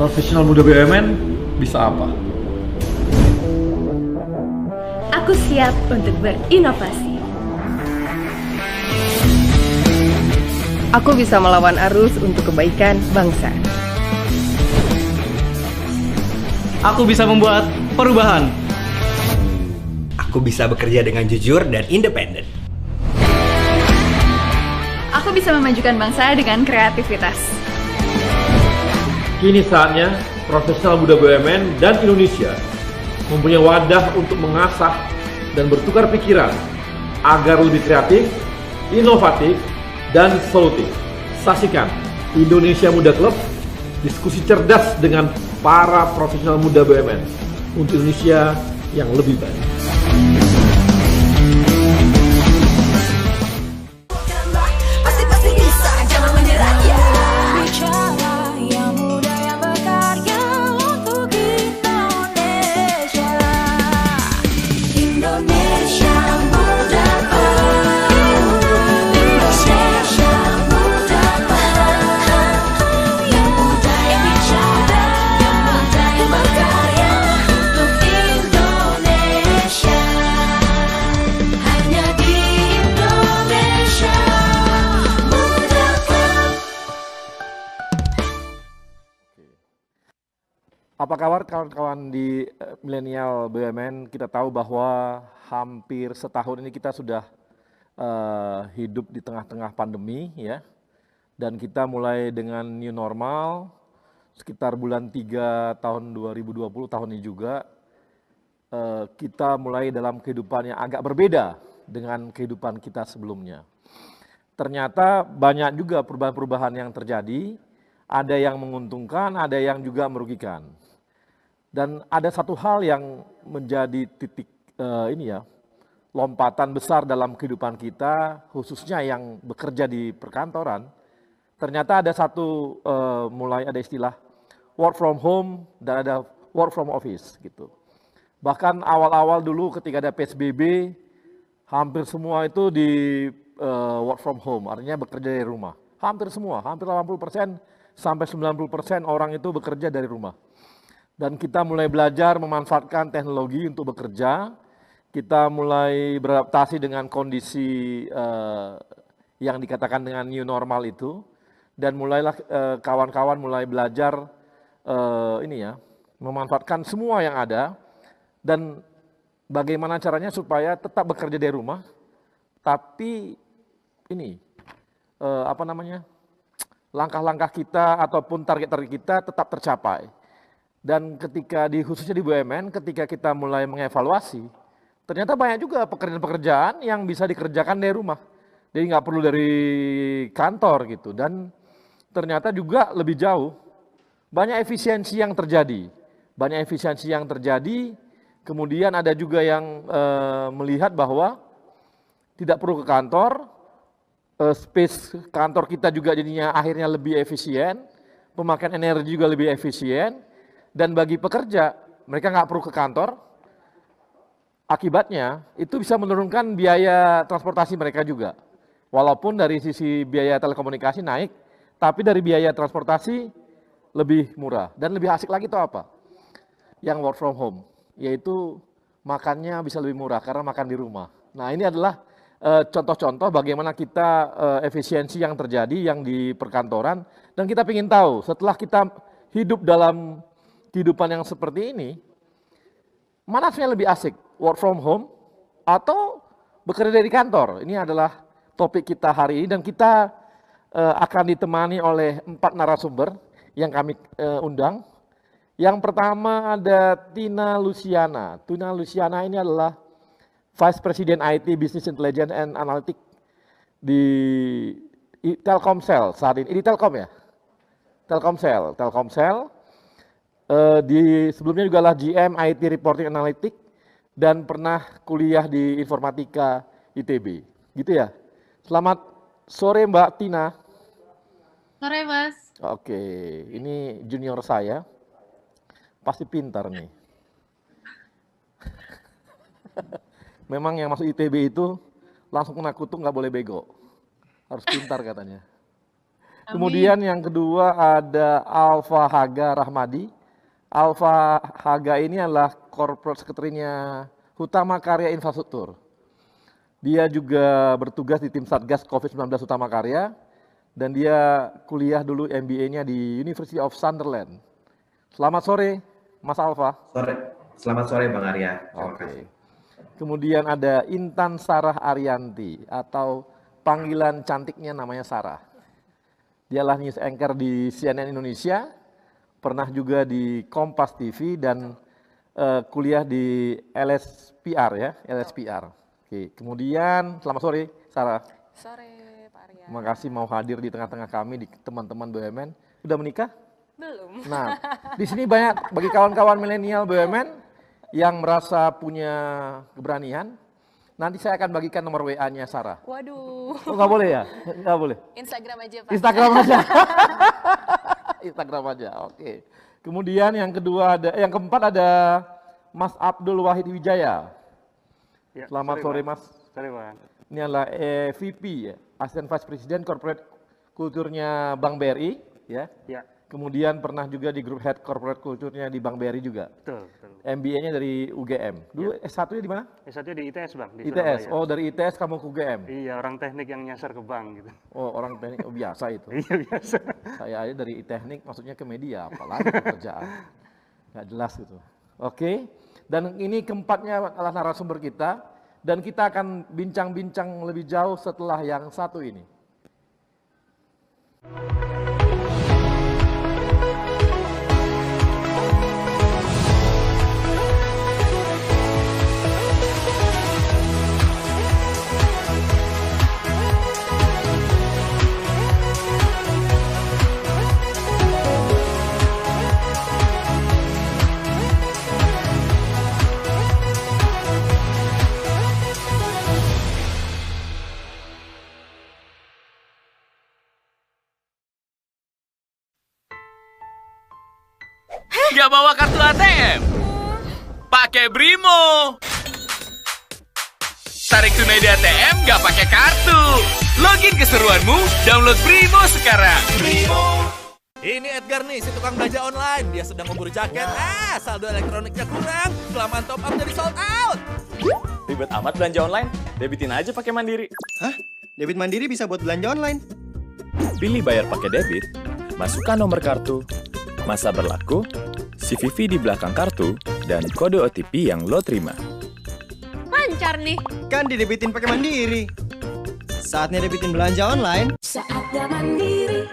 Profesional muda BUMN bisa apa? Aku siap untuk berinovasi. Aku bisa melawan arus untuk kebaikan bangsa. Aku bisa membuat perubahan. Aku bisa bekerja dengan jujur dan independen. Aku bisa memajukan bangsa dengan kreativitas. Kini saatnya profesional muda BUMN dan Indonesia mempunyai wadah untuk mengasah dan bertukar pikiran agar lebih kreatif, inovatif, dan solutif. Saksikan Indonesia Muda Club, diskusi cerdas dengan para profesional muda BUMN untuk Indonesia yang lebih baik. Pasti bisa, jangan menyerah ya. Indonesia Muda Club. Indonesia Muda Club. Yang muda yang bicara, yang muda yang berkarya untuk Indonesia. Hanya di Indonesia Muda Club. Apa kabar kawan-kawan di milenial BUMN? Kita tahu bahwa hampir setahun ini kita sudah hidup di tengah-tengah pandemi ya. Dan kita mulai dengan new normal sekitar bulan 3 tahun 2020 tahun ini juga kita mulai dalam kehidupan yang agak berbeda dengan kehidupan kita sebelumnya. Ternyata banyak juga perubahan-perubahan yang terjadi, ada yang menguntungkan, ada yang juga merugikan. Dan ada satu hal yang menjadi titik lompatan besar dalam kehidupan kita, khususnya yang bekerja di perkantoran. Ternyata ada satu mulai ada istilah work from home dan ada work from office gitu. Bahkan awal-awal dulu ketika ada PSBB, hampir semua itu di work from home, artinya bekerja dari rumah. Hampir semua, hampir 80% sampai 90% orang itu bekerja dari rumah. Dan kita mulai belajar memanfaatkan teknologi untuk bekerja, kita mulai beradaptasi dengan kondisi yang dikatakan dengan new normal itu, dan mulailah kawan-kawan mulai belajar memanfaatkan semua yang ada, dan bagaimana caranya supaya tetap bekerja dari rumah, tapi langkah-langkah kita ataupun target-target kita tetap tercapai. Dan ketika khususnya di BUMN, ketika kita mulai mengevaluasi, ternyata banyak juga pekerjaan-pekerjaan yang bisa dikerjakan dari rumah. Jadi nggak perlu dari kantor gitu. Dan ternyata juga lebih jauh, banyak efisiensi yang terjadi. Kemudian ada juga yang melihat bahwa tidak perlu ke kantor, space kantor kita juga jadinya akhirnya lebih efisien, pemakaian energi juga lebih efisien, dan bagi pekerja, mereka nggak perlu ke kantor, akibatnya itu bisa menurunkan biaya transportasi mereka juga. Walaupun dari sisi biaya telekomunikasi naik, tapi dari biaya transportasi lebih murah. Dan lebih asik lagi itu apa? Yang work from home, yaitu makannya bisa lebih murah karena makan di rumah. Nah, ini adalah contoh-contoh bagaimana kita efisiensi yang terjadi yang di perkantoran, dan kita ingin tahu setelah kita hidup dalam kehidupan yang seperti ini, mana yang lebih asik, work from home atau bekerja dari kantor? Ini adalah topik kita hari ini, dan kita akan ditemani oleh 4 narasumber yang kami undang. Yang pertama ada Tina Luciana. Tina Luciana ini adalah Vice President IT Business Intelligence and Analytics di Telkomsel saat ini. Ini Telkom ya? Telkomsel. Sebelumnya juga adalah GM IT Reporting Analytics dan pernah kuliah di Informatika ITB. Gitu ya? Selamat sore Mbak Tina. Sore Mas. Oke, ini junior saya. Pasti pintar nih. Memang yang masuk ITB itu langsung kena kutuk, nggak boleh bego. Harus pintar katanya. Kemudian yang kedua ada Alfa Haga Rahmadi. Alfa Haga ini adalah corporate secretary-nya Hutama Karya Infrastruktur. Dia juga bertugas di tim Satgas COVID-19 Hutama Karya dan dia kuliah dulu MBA-nya di University of Sunderland. Selamat sore, Mas Alfa. Selamat sore Bang Arya. Oke. Kemudian ada Intan Sarah Arianti atau panggilan cantiknya namanya Sarah. Dialah news anchor di CNN Indonesia, pernah juga di Kompas TV dan kuliah di LSPR ya, LSPR. Oke, kemudian selamat sore Sarah. Sore Pak Arya. Terima kasih mau hadir di tengah-tengah kami di teman-teman BUMN. Sudah menikah? Belum. Nah, di sini banyak bagi kawan-kawan milenial BUMN yang merasa punya keberanian. Nanti saya akan bagikan nomor WA-nya Sarah. Waduh. Oh, nggak boleh ya? Nggak boleh. Instagram aja Pak. Instagram aja. Instagram aja. Oke. Kemudian yang keempat ada Mas Abdul Wahid Wijaya. Ya, Selamat sore Mas. Sore Pak. Ini adalah VP ya, Assistant Vice President Corporate Kulturnya Bank BRI ya. Ya, Kemudian pernah juga di grup head corporate kulturnya di Bank BRI juga. betul, betul. MBA-nya dari UGM. Dulu S1-nya di mana? S1 di ITS Bang, di ITS. Surabaya. Oh, dari ITS kamu ke UGM. Iya, orang teknik yang nyasar ke bank gitu. Oh, orang teknik biasa itu. Iya, biasa. Saya aja dari teknik maksudnya ke media, apalagi pekerjaan. Nggak jelas gitu. Oke. Dan ini keempatnya adalah narasumber kita dan kita akan bincang-bincang lebih jauh setelah yang satu ini. Gak bawa kartu ATM? Pakai Brimo. Tarik tunai di ATM gak pakai kartu. Login keseruanmu, download Brimo sekarang. Brimo. Ini Edgar nih, si tukang belanja online. Dia sedang memburu jaket. Saldo elektroniknya kurang. Kelamaan top up jadi sold out. Ribet amat belanja online? Debitin aja pakai Mandiri. Hah? Debit Mandiri bisa buat belanja online? Pilih bayar pakai debit, masukkan nomor kartu, masa berlaku, CVV di belakang kartu, dan kode OTP yang lo terima. Lancar nih. Kan didebitin pakai Mandiri. Saatnya debitin belanja online. Saatnya Mandiri.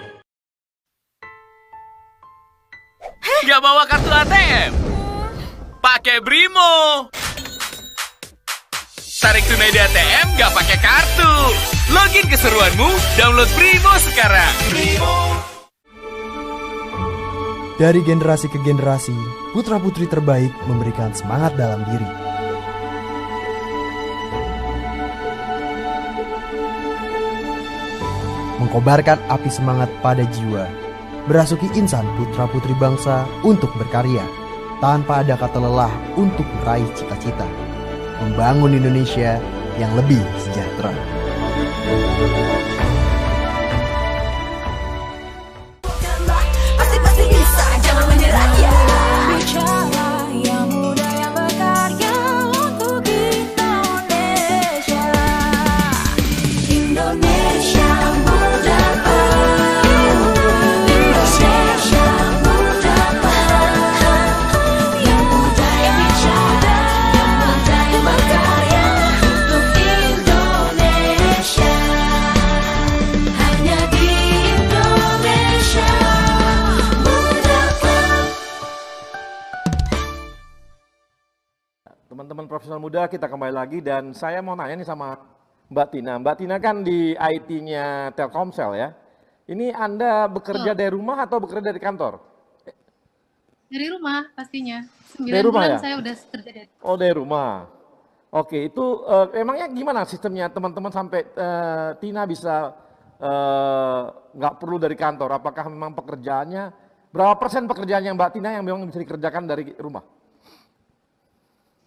Gak bawa kartu ATM? Pakai Brimo. Tarik tunai di ATM gak pakai kartu. Login keseruanmu, download Brimo sekarang. Brimo. Dari generasi ke generasi, putra-putri terbaik memberikan semangat dalam diri. Mengkobarkan api semangat pada jiwa, berasuki insan putra-putri bangsa untuk berkarya, tanpa ada kata lelah untuk meraih cita-cita, membangun Indonesia yang lebih sejahtera. Pasti bisa, jangan menyerah ya. Bicara yang muda yang berkarya untuk Indonesia. Indonesia muda, Indonesia muda, yang muda yang bicara, yang muda yang berkarya untuk Indonesia. Hanya di Indonesia. Teman-teman profesional muda, kita kembali lagi dan saya mau nanya nih sama Mbak Tina. Mbak Tina kan di IT-nya Telkomsel ya. Ini Anda bekerja dari rumah atau bekerja dari kantor? Dari rumah pastinya. 9 Dari rumah bulan ya? saya udah kerja dari Oh, dari rumah. Oke, itu emangnya gimana sistemnya teman-teman sampai Tina bisa nggak perlu dari kantor? Apakah memang pekerjaannya, berapa persen pekerjaannya Mbak Tina yang memang bisa dikerjakan dari rumah?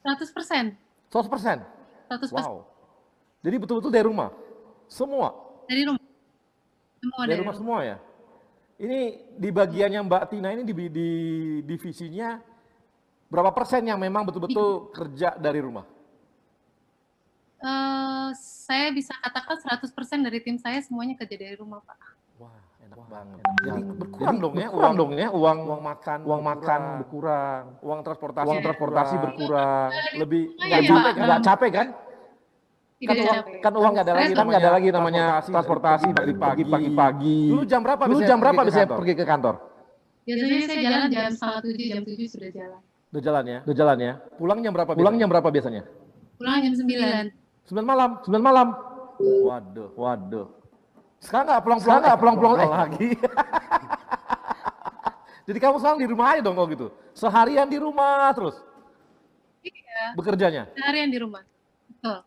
100%. 100%? 100%. Wow. Jadi betul-betul dari rumah? Semua? Dari rumah. Semua Dari rumah semua ya? Ini di bagian yang Mbak Tina ini di divisinya berapa persen yang memang betul-betul kerja dari rumah? Saya bisa katakan 100% dari tim saya semuanya kerja dari rumah, Pak. Wah, enak banget. Jadi berkurang dong ya uang makan berkurang, uang transportasi berkurang, lebih nggak capek kan? Kan uang nggak ada lagi namanya transportasi pagi-pagi. Dulu jam berapa biasanya pergi ke kantor? Biasanya saya jalan jam 6:30, jam 7 sudah jalan. Udah jalan ya. Pulang jam berapa biasanya? Pulang jam 9. 9 malam. Waduh. Sekarang nggak pulang lagi. Jadi kamu sekarang di rumah aja dong kalau gitu. Seharian di rumah terus. Iya. Bekerjanya. Seharian di rumah. Betul.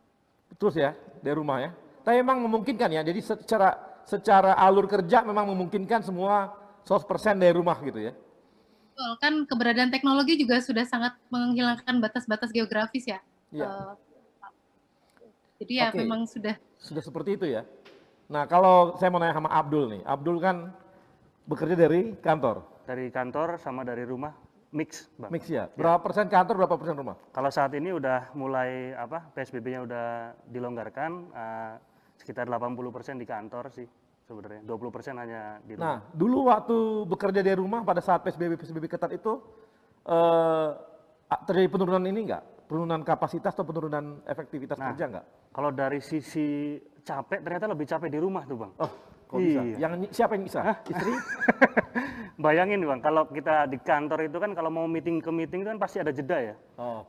Terus ya, dari rumah ya. Tapi memang memungkinkan ya. Jadi secara alur kerja memang memungkinkan semua 100% dari rumah gitu ya. Betul, kan keberadaan teknologi juga sudah sangat menghilangkan batas-batas geografis ya. Iya. Jadi ya memang sudah seperti itu ya. Nah, kalau saya mau nanya sama Abdul nih. Abdul kan bekerja dari kantor. Dari kantor sama dari rumah mix, Bang. Mix ya. Berapa persen kantor, berapa persen rumah? Kalau saat ini udah mulai PSBB-nya udah dilonggarkan, sekitar 80% di kantor sih sebenarnya. 20% hanya di rumah. Nah, dulu waktu bekerja dari rumah pada saat PSBB ketat itu terjadi penurunan ini enggak? Penurunan kapasitas atau penurunan efektivitas kerja enggak? Kalau dari sisi capek, ternyata lebih capek di rumah tuh, Bang. Oh, kok bisa? Siapa yang bisa? Istri? Bayangin, Bang, kalau kita di kantor itu kan kalau mau meeting ke meeting itu kan pasti ada jeda ya.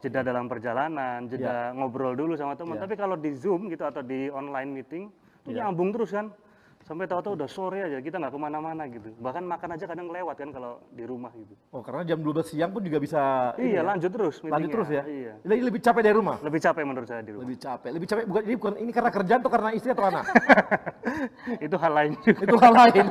Jeda dalam perjalanan, jeda ngobrol dulu sama teman. Tapi kalau di Zoom gitu atau di online meeting, itu nyambung terus kan. Sampai tahu-tahu udah sore aja, kita nggak kemana-mana gitu. Bahkan makan aja kadang lewat kan kalau di rumah gitu. Oh, karena jam 12 siang pun juga bisa... Iya, lanjut terus meetingnya. Lanjut terus ya? Iya. Jadi lebih capek dari rumah? Lebih capek menurut saya di rumah. Lebih capek, bukan ini karena kerjaan atau karena istri atau anak? Itu hal lain juga. Itu hal lain.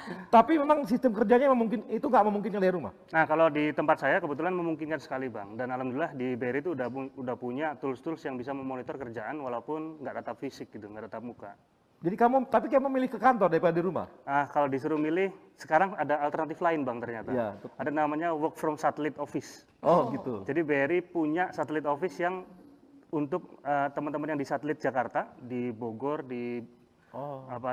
Tapi memang sistem kerjanya itu nggak memungkinkan dari rumah? Nah, kalau di tempat saya kebetulan memungkinkan sekali, Bang. Dan alhamdulillah di BRI itu udah punya tools-tools yang bisa memonitor kerjaan walaupun nggak tatap fisik gitu, nggak tatap muka. Jadi kamu milih ke kantor daripada di rumah? Ah, kalau disuruh milih, sekarang ada alternatif lain, Bang, ternyata. Ya, ada namanya work from satellite office. Oh, gitu. Jadi BRI punya satellite office yang untuk teman-teman yang di satelit Jakarta, di Bogor, di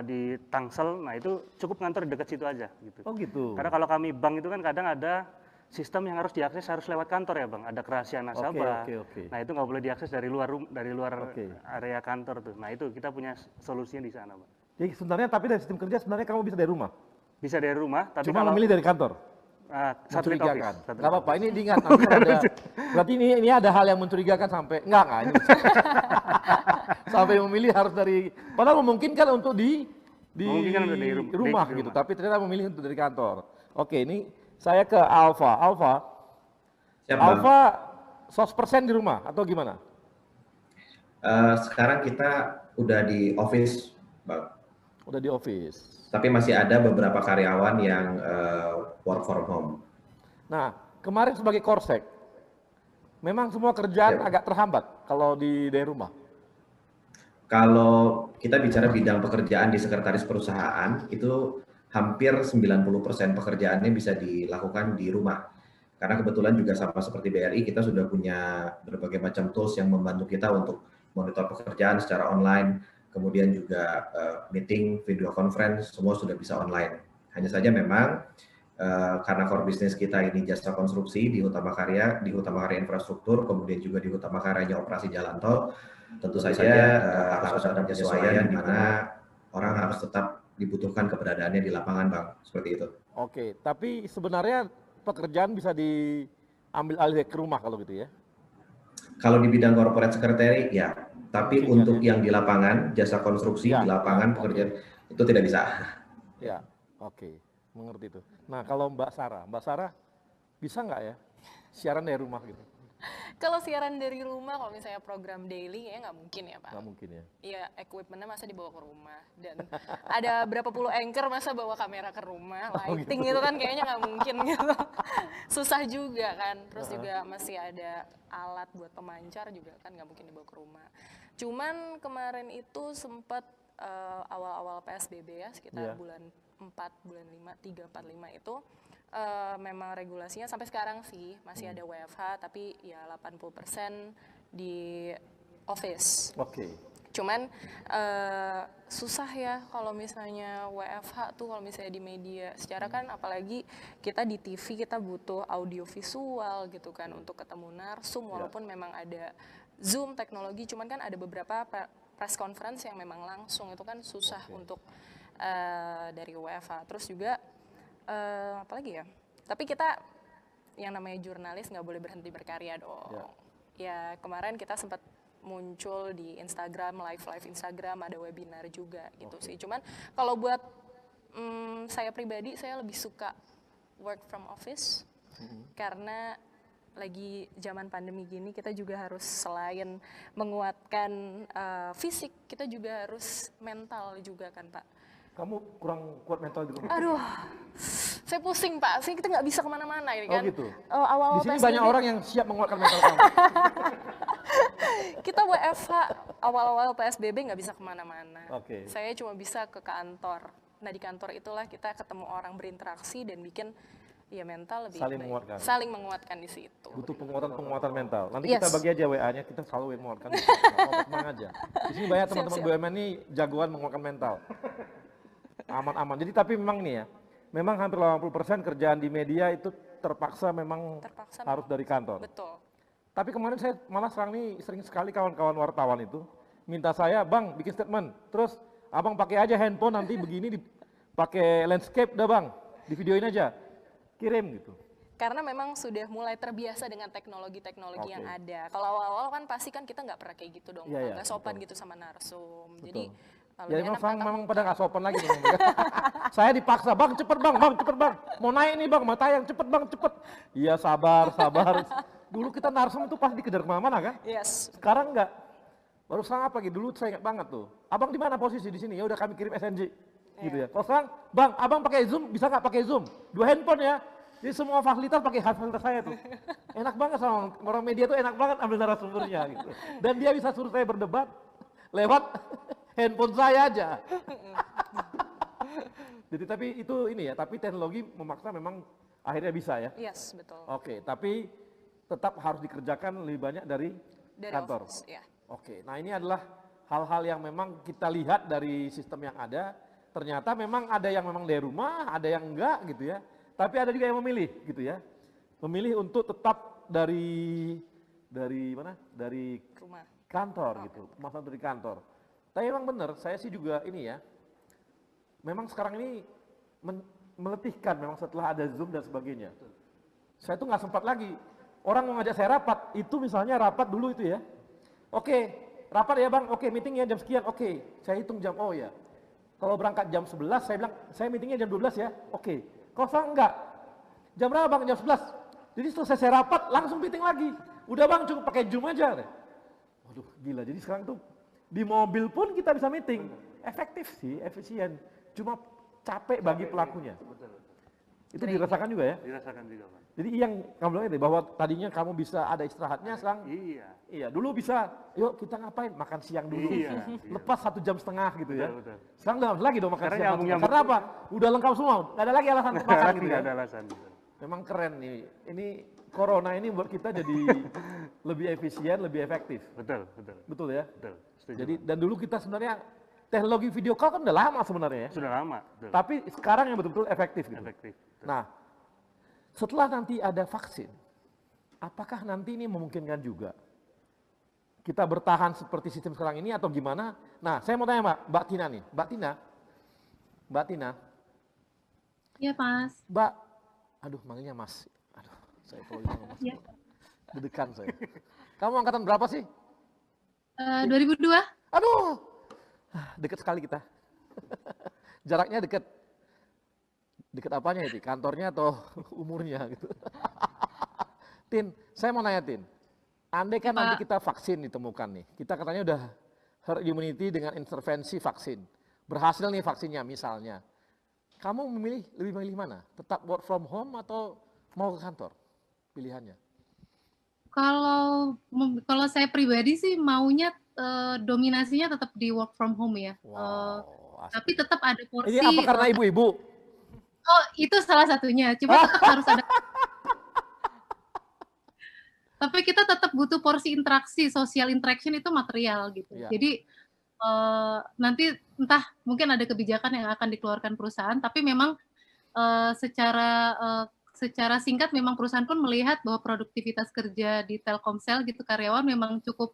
di Tangsel, nah itu cukup ngantor dekat situ aja gitu. Oh gitu. Karena kalau kami bank itu kan kadang ada sistem yang harus diakses harus lewat kantor ya, Bang. Ada kerahasiaan nasabah. Nah itu nggak boleh diakses dari luar area kantor tuh. Nah itu kita punya solusinya di sana, Bang. Jadi sebenarnya tapi dari sistem kerja sebenarnya kamu bisa dari rumah. Bisa dari rumah, tapi cuma memilih dari kantor. Mencurigakan. Nggak apa-apa, ini diingat nanti ada. Berarti ini ada hal yang mencurigakan sampai enggak ini. Sampai memilih harus dari, padahal memungkinkan untuk di rumah gitu, tapi ternyata memilih untuk dari kantor. Oke, ini saya ke Alfa. Alfa 100% di rumah atau gimana? Sekarang kita udah di office, Bang. Udah di office. Tapi masih ada beberapa karyawan yang work from home. Nah, kemarin sebagai Korsek, memang semua kerjaan agak terhambat kalau dari rumah. Kalau kita bicara bidang pekerjaan di sekretaris perusahaan, itu hampir 90% pekerjaannya bisa dilakukan di rumah. Karena kebetulan juga sama seperti BRI, kita sudah punya berbagai macam tools yang membantu kita untuk monitor pekerjaan secara online, kemudian juga meeting, video conference, semua sudah bisa online. Hanya saja memang karena core bisnis kita ini jasa konstruksi di Utama Karya infrastruktur, kemudian juga di Utama Karyanya operasi jalan tol, tentu saja harus ada penyesuaian di mana orang harus tetap dibutuhkan keberadaannya di lapangan, Bang, seperti itu. Oke, tapi sebenarnya pekerjaan bisa diambil alih ke rumah kalau gitu ya? Kalau di bidang corporate secretary, ya. Tapi untuk yang di lapangan, jasa konstruksi di lapangan, pekerjaan itu tidak bisa. Ya, oke. Mengerti itu. Nah, kalau Mbak Sarah bisa nggak ya siaran dari rumah gitu? Kalau siaran dari rumah, kalau misalnya program daily, kayaknya nggak mungkin ya, Pak. Nggak mungkin ya? Iya, equipment-nya masa dibawa ke rumah. Dan ada berapa puluh anchor masa bawa kamera ke rumah, lighting gitu kan kayaknya nggak mungkin gitu. Susah juga kan. Terus juga masih ada alat buat pemancar juga kan nggak mungkin dibawa ke rumah. Cuman kemarin itu sempat awal-awal PSBB ya, sekitar Iya. bulan 4, bulan 5, 3, 4, 5 itu memang regulasinya sampai sekarang sih masih ada WFH, tapi ya 80% di office. Oke. Cuman susah ya kalau misalnya WFH tuh, kalau misalnya di media. Secara kan apalagi kita di TV kita butuh audio visual gitu kan untuk ketemu narsum, walaupun memang ada Zoom teknologi, cuman kan ada beberapa press conference yang memang langsung, itu kan susah untuk dari WFH. Terus juga apalagi ya, tapi kita yang namanya jurnalis nggak boleh berhenti berkarya dong. Ya kemarin kita sempat muncul di Instagram, live Instagram, ada webinar juga gitu sih. Cuman kalau buat saya pribadi, saya lebih suka work from office karena lagi zaman pandemi gini kita juga harus selain menguatkan fisik, kita juga harus mental juga kan Pak. Kamu kurang kuat mental di rumah? Aduh, saya pusing Pak, kita nggak bisa kemana-mana ini kan. Oh gitu? Awal-awal Di sini PSBB, banyak orang yang siap menguatkan mental kamu. kita WFH, awal-awal PSBB nggak bisa kemana-mana. Oke. Saya cuma bisa ke kantor. Nah di kantor itulah kita ketemu orang, berinteraksi dan bikin ya mental lebih Saling baik. menguatkan. Saling menguatkan di situ. Butuh penguatan mental. Nanti Yes. kita bagi aja WA-nya, kita selalu menguatkan. Tenang aja. Di sini banyak teman-teman Siap. BUMN ini jagoan menguatkan mental. Aman-aman. Jadi tapi memang nih ya, memang hampir 80% kerjaan di media itu terpaksa memang harus dari kantor. Betul. Tapi kemarin saya malah sering sekali kawan-kawan wartawan itu minta saya, Bang bikin statement, terus abang pakai aja handphone nanti begini, pakai landscape dah Bang, di videoin aja, kirim gitu. Karena memang sudah mulai terbiasa dengan teknologi-teknologi yang ada. Kalau awal-awal kan pasti kan kita nggak pernah kayak gitu dong, Iya, nggak sopan gitu sama narsum. Jadi Ya memang pada nggak sopan lagi. Saya dipaksa, Bang cepet Bang, mau naik nih Bang, mau tayang cepet Bang, cepet. Iya sabar. Dulu kita narsum itu pasti dikejar kemana-mana kan? Yes. Sekarang enggak. Baru sekarang apa lagi? Dulu saya ingat banget tuh. Abang di mana posisi di sini? Ya udah kami kirim SNG. Gitu ya. Kalau sekarang, Bang, abang pakai Zoom, bisa nggak pakai Zoom? 2 handphone ya. Jadi semua fasilitas pakai fasilitas saya tuh. Enak banget sama orang media tuh, enak banget ambil narasumbernya gitu. Dan dia bisa suruh saya berdebat lewat handphone saya aja. Jadi tapi itu ini ya, tapi teknologi memaksa memang akhirnya bisa ya. Yes, betul. Oke, tapi tetap harus dikerjakan lebih banyak dari kantor. Office, ya. Oke, nah ini adalah hal-hal yang memang kita lihat dari sistem yang ada. Ternyata memang ada yang memang dari rumah, ada yang enggak gitu ya. Tapi ada juga yang memilih gitu ya. Memilih untuk tetap dari mana? Dari rumah. Kantor gitu, masa dari kantor. Tapi memang benar, saya sih juga ini ya. Memang sekarang ini meletihkan memang setelah ada Zoom dan sebagainya. Saya tuh nggak sempat lagi. Orang mau ngajak saya rapat, itu misalnya rapat dulu itu ya. Oke, rapat ya Bang, oke meetingnya jam sekian, oke. Saya hitung jam, oh ya. Kalau berangkat jam 11, saya bilang, saya meetingnya jam 12 ya, oke. Kalau sekarang enggak, jam berapa Bang? Jam 11. Jadi selesai saya rapat, langsung meeting lagi. Udah Bang, cukup pakai Zoom aja. Waduh, gila. Jadi sekarang tuh di mobil pun kita bisa meeting. Efektif sih, efisien. Cuma capek bagi pelakunya. Itu dirasakan juga ya? Dirasakan juga, Pak. Jadi yang kamu bilang itu bahwa tadinya kamu bisa ada istirahatnya, sekarang iya dulu bisa, yuk kita ngapain, makan siang dulu, lepas 1,5 jam gitu ya. Betul. Sekarang nggak harus lagi dong makan siang. Nyambung. Karena apa? Udah lengkap semua, nggak ada lagi alasan untuk makan gitu ya. Nggak ada alasan. Memang keren nih, ini corona ini buat kita jadi lebih efisien, lebih efektif. Betul ya. Jadi dan dulu kita sebenarnya teknologi video call kan udah lama sebenarnya ya. Sudah lama. Betul. Tapi sekarang yang betul-betul efektif gitu. Efektif. Nah, setelah nanti ada vaksin, apakah nanti ini memungkinkan juga kita bertahan seperti sistem sekarang ini atau gimana? Nah, saya mau tanya Mbak Tina nih. Mbak Tina. Iya, Mas. Aduh, manggilnya Mas. Aduh, saya follow Mas. Iya. Dedekan saya. Kamu angkatan berapa sih? 2002. Aduh, deket sekali kita. Jaraknya deket. Deket apanya itu? Kantornya atau umurnya gitu. Tin, saya mau nanya Tin. Andai kan nanti kita vaksin ditemukan nih. Kita katanya udah herd immunity dengan intervensi vaksin. Berhasil nih vaksinnya misalnya. Kamu lebih memilih mana? Tetap work from home atau mau ke kantor? Pilihannya. Kalau saya pribadi sih maunya dominasinya tetap di work from home ya. Tapi tetap ada porsi. Ini apa karena ibu-ibu? Oh, itu salah satunya. Cuma tetap harus ada. Tapi kita tetap butuh porsi interaksi, social interaction itu material gitu. Iya. Jadi nanti entah mungkin ada kebijakan yang akan dikeluarkan perusahaan, tapi memang secara singkat memang perusahaan pun melihat bahwa produktivitas kerja di Telkomsel gitu karyawan memang cukup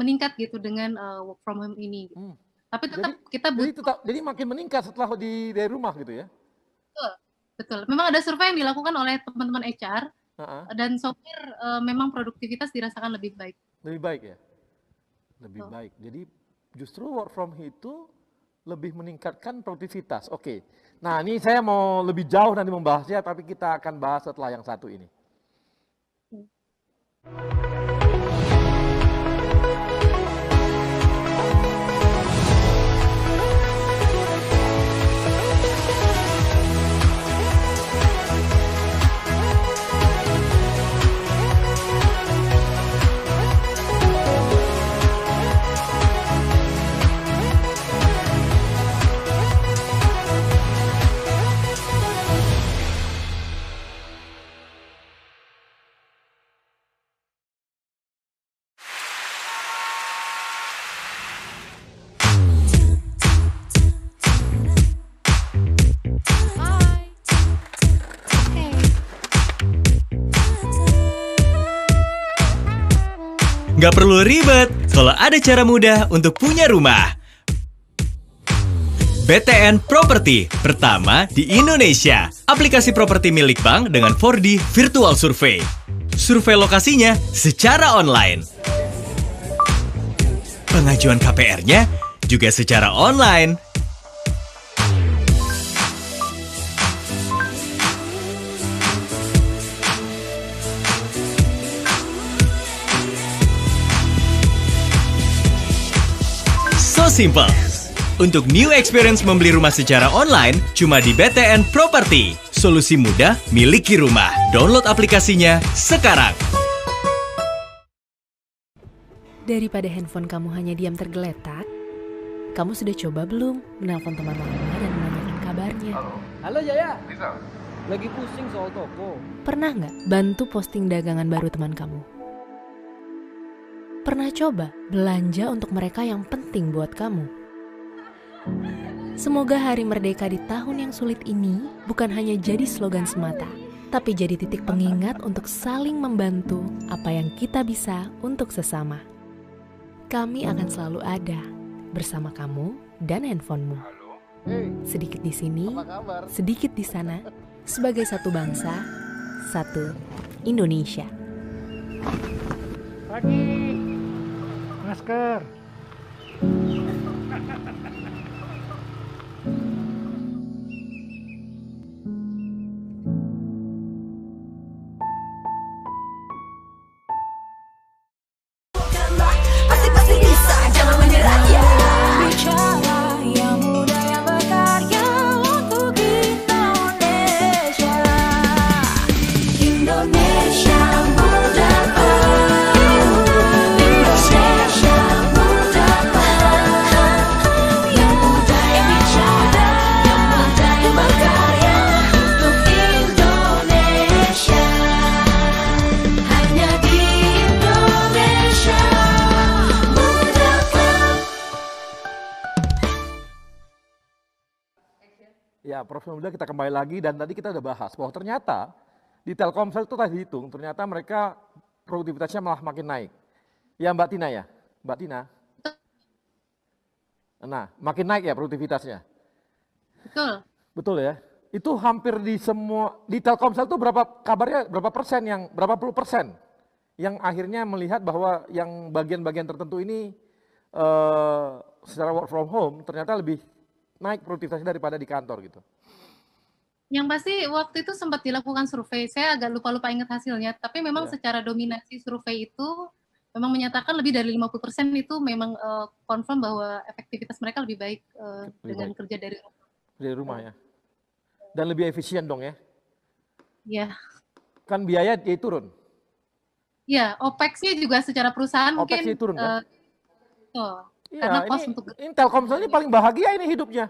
meningkat gitu dengan work from home ini. Gitu. Tapi tetap kita butuh. Jadi makin meningkat setelah dari rumah gitu ya? Betul. Memang ada survei yang dilakukan oleh teman-teman HR dan so far memang produktivitas dirasakan lebih baik. Lebih baik ya? Lebih baik. Jadi justru work from home itu lebih meningkatkan produktivitas. Oke. Nah ini saya mau lebih jauh nanti membahasnya, tapi kita akan bahas setelah yang satu ini. Nggak perlu ribet kalau ada cara mudah untuk punya rumah. BTN Property, pertama di Indonesia. Aplikasi properti milik bank dengan 4D Virtual Survey. Survei lokasinya secara online. Pengajuan KPR-nya juga secara online. So simple. Untuk new experience membeli rumah secara online, cuma di BTN Property. Solusi mudah, miliki rumah. Download aplikasinya sekarang. Daripada handphone kamu hanya diam tergeletak, kamu sudah coba belum menelpon teman lama dan menanyakan kabarnya? Halo Jaya, lagi pusing soal toko. Pernah nggak bantu posting dagangan baru teman kamu? Pernah coba belanja untuk mereka yang penting buat kamu? Semoga Hari Merdeka di tahun yang sulit ini bukan hanya jadi slogan semata, tapi jadi titik pengingat untuk saling membantu apa yang kita bisa untuk sesama. Kami akan selalu ada bersama kamu dan handphonemu. Sedikit di sini, sedikit di sana, sebagai satu bangsa, satu Indonesia. Pagi, masker. Pasti bisa, jangan menyerah ya. Bicara yang muda yang berkarya untuk Indonesia. Indonesia muda. Indonesia muda. Yang muda yang bicara, yang muda yang berkarya untuk Indonesia. Hanya di Indonesia. Ya, Profesor Muda, kita kembali lagi dan tadi kita udah bahas bahwa ternyata di Telkomsel itu tadi hitung, ternyata mereka produktivitasnya malah makin naik. Ya Mbak Tina ya? Mbak Tina? Nah, makin naik ya produktivitasnya? Betul. Betul ya? Itu hampir di semua, di Telkomsel itu berapa kabarnya, berapa persen yang, berapa puluh persen yang akhirnya melihat bahwa yang bagian-bagian tertentu ini secara work from home ternyata lebih naik produktivitasnya daripada di kantor gitu. Yang pasti waktu itu sempat dilakukan survei, saya agak lupa-lupa ingat hasilnya, tapi memang secara dominasi survei itu memang menyatakan lebih dari 50% itu memang confirm bahwa efektivitas mereka lebih baik dengan kerja dari rumah. Dari rumah ya. Dan lebih efisien dong ya. Ya. Kan biaya dia turun. Ya, OPEX-nya juga secara perusahaan OPEX-nya mungkin turun kan? Betul. Iya, Karena cost untuk ini Telkomsel ini paling bahagia ini hidupnya.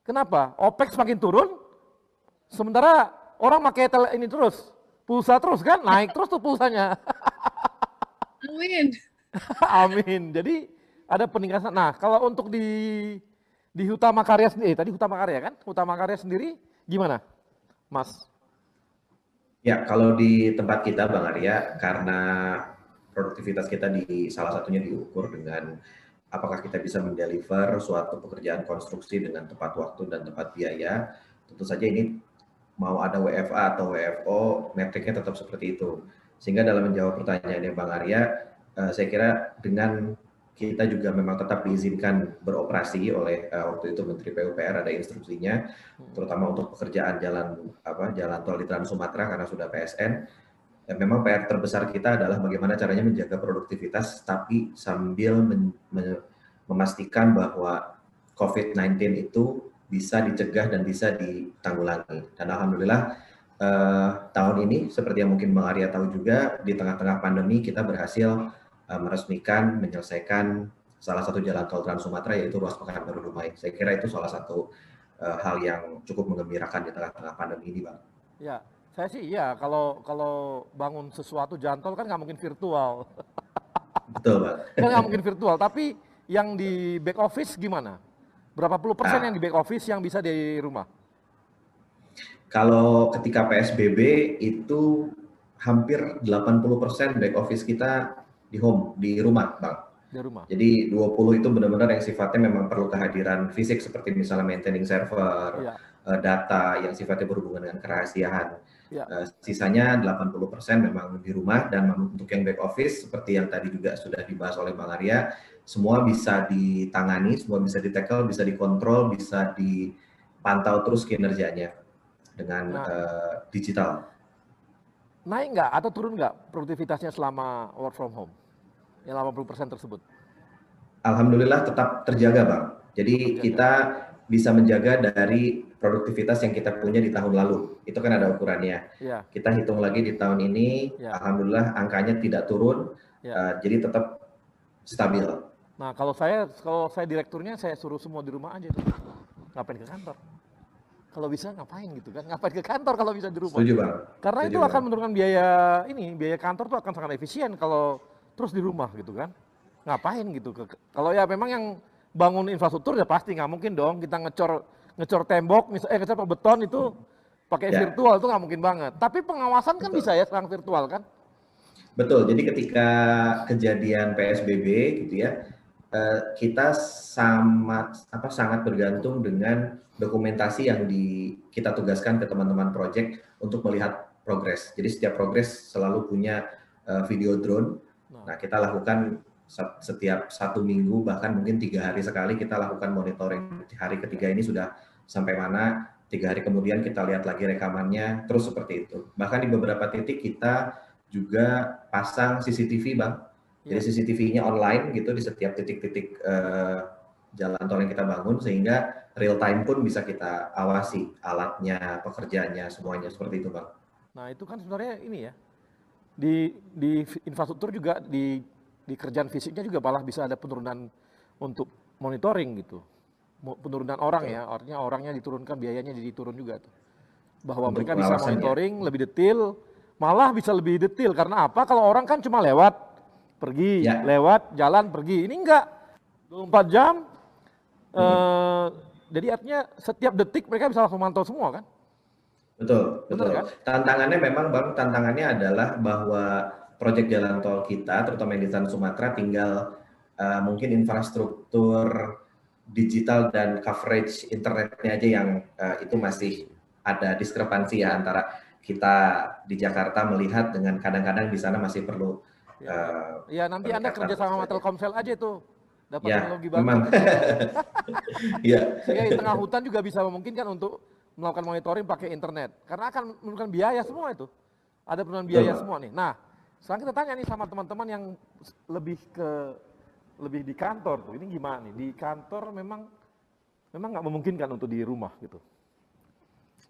Kenapa? OPEX makin turun, sementara orang pakai ini terus, pulsa terus kan, naik terus tuh pulsanya. Amin. Amin. Jadi ada peningkatan. Nah, kalau untuk di Hutama Karya sendiri, tadi Hutama Karya kan? Hutama Karya sendiri gimana, Mas? Ya, kalau di tempat kita Bang Arya, karena produktivitas kita salah satunya diukur dengan apakah kita bisa mendeliver suatu pekerjaan konstruksi dengan tepat waktu dan tepat biaya. Tentu saja ini mau ada WFA atau WFO, metriknya tetap seperti itu. Sehingga dalam menjawab pertanyaannya Bang Arya, saya kira dengan kita juga memang tetap diizinkan beroperasi oleh waktu itu Menteri PUPR ada instruksinya, terutama untuk pekerjaan jalan tol di Trans Sumatera karena sudah PSN. Memang PR terbesar kita adalah bagaimana caranya menjaga produktivitas tapi sambil memastikan bahwa COVID-19 itu bisa dicegah dan bisa ditanggulangi. Dan alhamdulillah tahun ini seperti yang mungkin Bang Arya tahu juga, di tengah-tengah pandemi kita berhasil meresmikan, menyelesaikan salah satu jalan tol Trans Sumatera yaitu ruas Pekanbaru Dumai. Saya kira itu salah satu hal yang cukup menggembirakan di tengah-tengah pandemi ini, Bang. Ya. Saya sih iya, kalau bangun sesuatu jalan tol kan nggak mungkin virtual. Betul, Pak. Kan nggak mungkin virtual, tapi yang di back office gimana? Berapa puluh persen yang di back office yang bisa di rumah? Kalau ketika PSBB itu hampir 80% back office kita di rumah, Bang. Di rumah. Jadi 20 itu benar-benar yang sifatnya memang perlu kehadiran fisik seperti misalnya maintaining server, data yang sifatnya berhubungan dengan kerahasiaan. Sisanya 80% memang di rumah, dan untuk yang back office seperti yang tadi juga sudah dibahas oleh Bang Arya, semua bisa ditangani, semua bisa di-tackle, bisa dikontrol, bisa dipantau terus kinerjanya dengan digital. Naik nggak atau turun nggak produktivitasnya selama work from home? Yang 80% tersebut? Alhamdulillah tetap terjaga, Bang. Jadi kita bisa menjaga dari produktivitas yang kita punya di tahun lalu. Itu kan ada ukurannya. Ya. Kita hitung lagi di tahun ini, alhamdulillah angkanya tidak turun, jadi tetap stabil. Nah, kalau saya direkturnya, saya suruh semua di rumah aja tuh. Ngapain ke kantor? Kalau bisa ngapain gitu kan? Ngapain ke kantor kalau bisa di rumah? Setuju, Bang. Karena Setuju, itu Bang. akan menurunkan biaya kantor tuh akan sangat efisien kalau terus di rumah gitu kan. Ngapain gitu? Kalau ya memang yang bangun infrastruktur ya pasti nggak mungkin dong kita ngecor tembok, ngecor beton itu pakai virtual, itu nggak mungkin banget. Tapi pengawasan kan bisa ya sekarang virtual kan? Betul. Jadi ketika kejadian PSBB gitu ya, kita sangat bergantung dengan dokumentasi yang kita tugaskan ke teman-teman project untuk melihat progres. Jadi setiap progres selalu punya video drone. Nah, kita lakukan setiap 1 minggu, bahkan mungkin 3 hari sekali kita lakukan monitoring. Hari ketiga ini sudah sampai mana, 3 hari kemudian kita lihat lagi rekamannya, terus seperti itu. Bahkan di beberapa titik kita juga pasang CCTV, Bang. Jadi CCTV-nya online gitu di setiap titik-titik jalan tol yang kita bangun, sehingga real time pun bisa kita awasi alatnya, pekerjaannya, semuanya seperti itu, Bang. Nah, itu kan sebenarnya ini ya, di infrastruktur juga, di kerjaan fisiknya juga malah bisa ada penurunan untuk monitoring gitu. Penurunan orang ya, artinya orangnya diturunkan, biayanya jadi turun juga tuh. Bahwa mereka bisa monitoring lebih detail, malah bisa lebih detail. Karena apa? Kalau orang kan cuma lewat, pergi, lewat, jalan, pergi. Ini enggak, 24 jam, jadi artinya setiap detik mereka bisa langsung mantau semua kan? Betul, betul. Kan? Tantangannya memang, Bang, tantangannya adalah bahwa proyek jalan tol kita, terutama yang di Trans Sumatera, tinggal mungkin infrastruktur digital dan coverage internetnya aja yang itu masih ada diskrepansi ya antara kita di Jakarta melihat dengan kadang-kadang di sana masih perlu. Ya nanti Anda kerja sama Telkomsel aja tuh, dapat teknologi baru. Memang. Iya. Sehingga di tengah hutan juga bisa memungkinkan untuk melakukan monitoring pakai internet, karena akan menurunkan biaya semua itu. Ada penurunan biaya semua nih. Nah, sekarang kita tanya nih sama teman-teman yang lebih di kantor tuh, ini gimana nih? Di kantor memang nggak memungkinkan untuk di rumah gitu.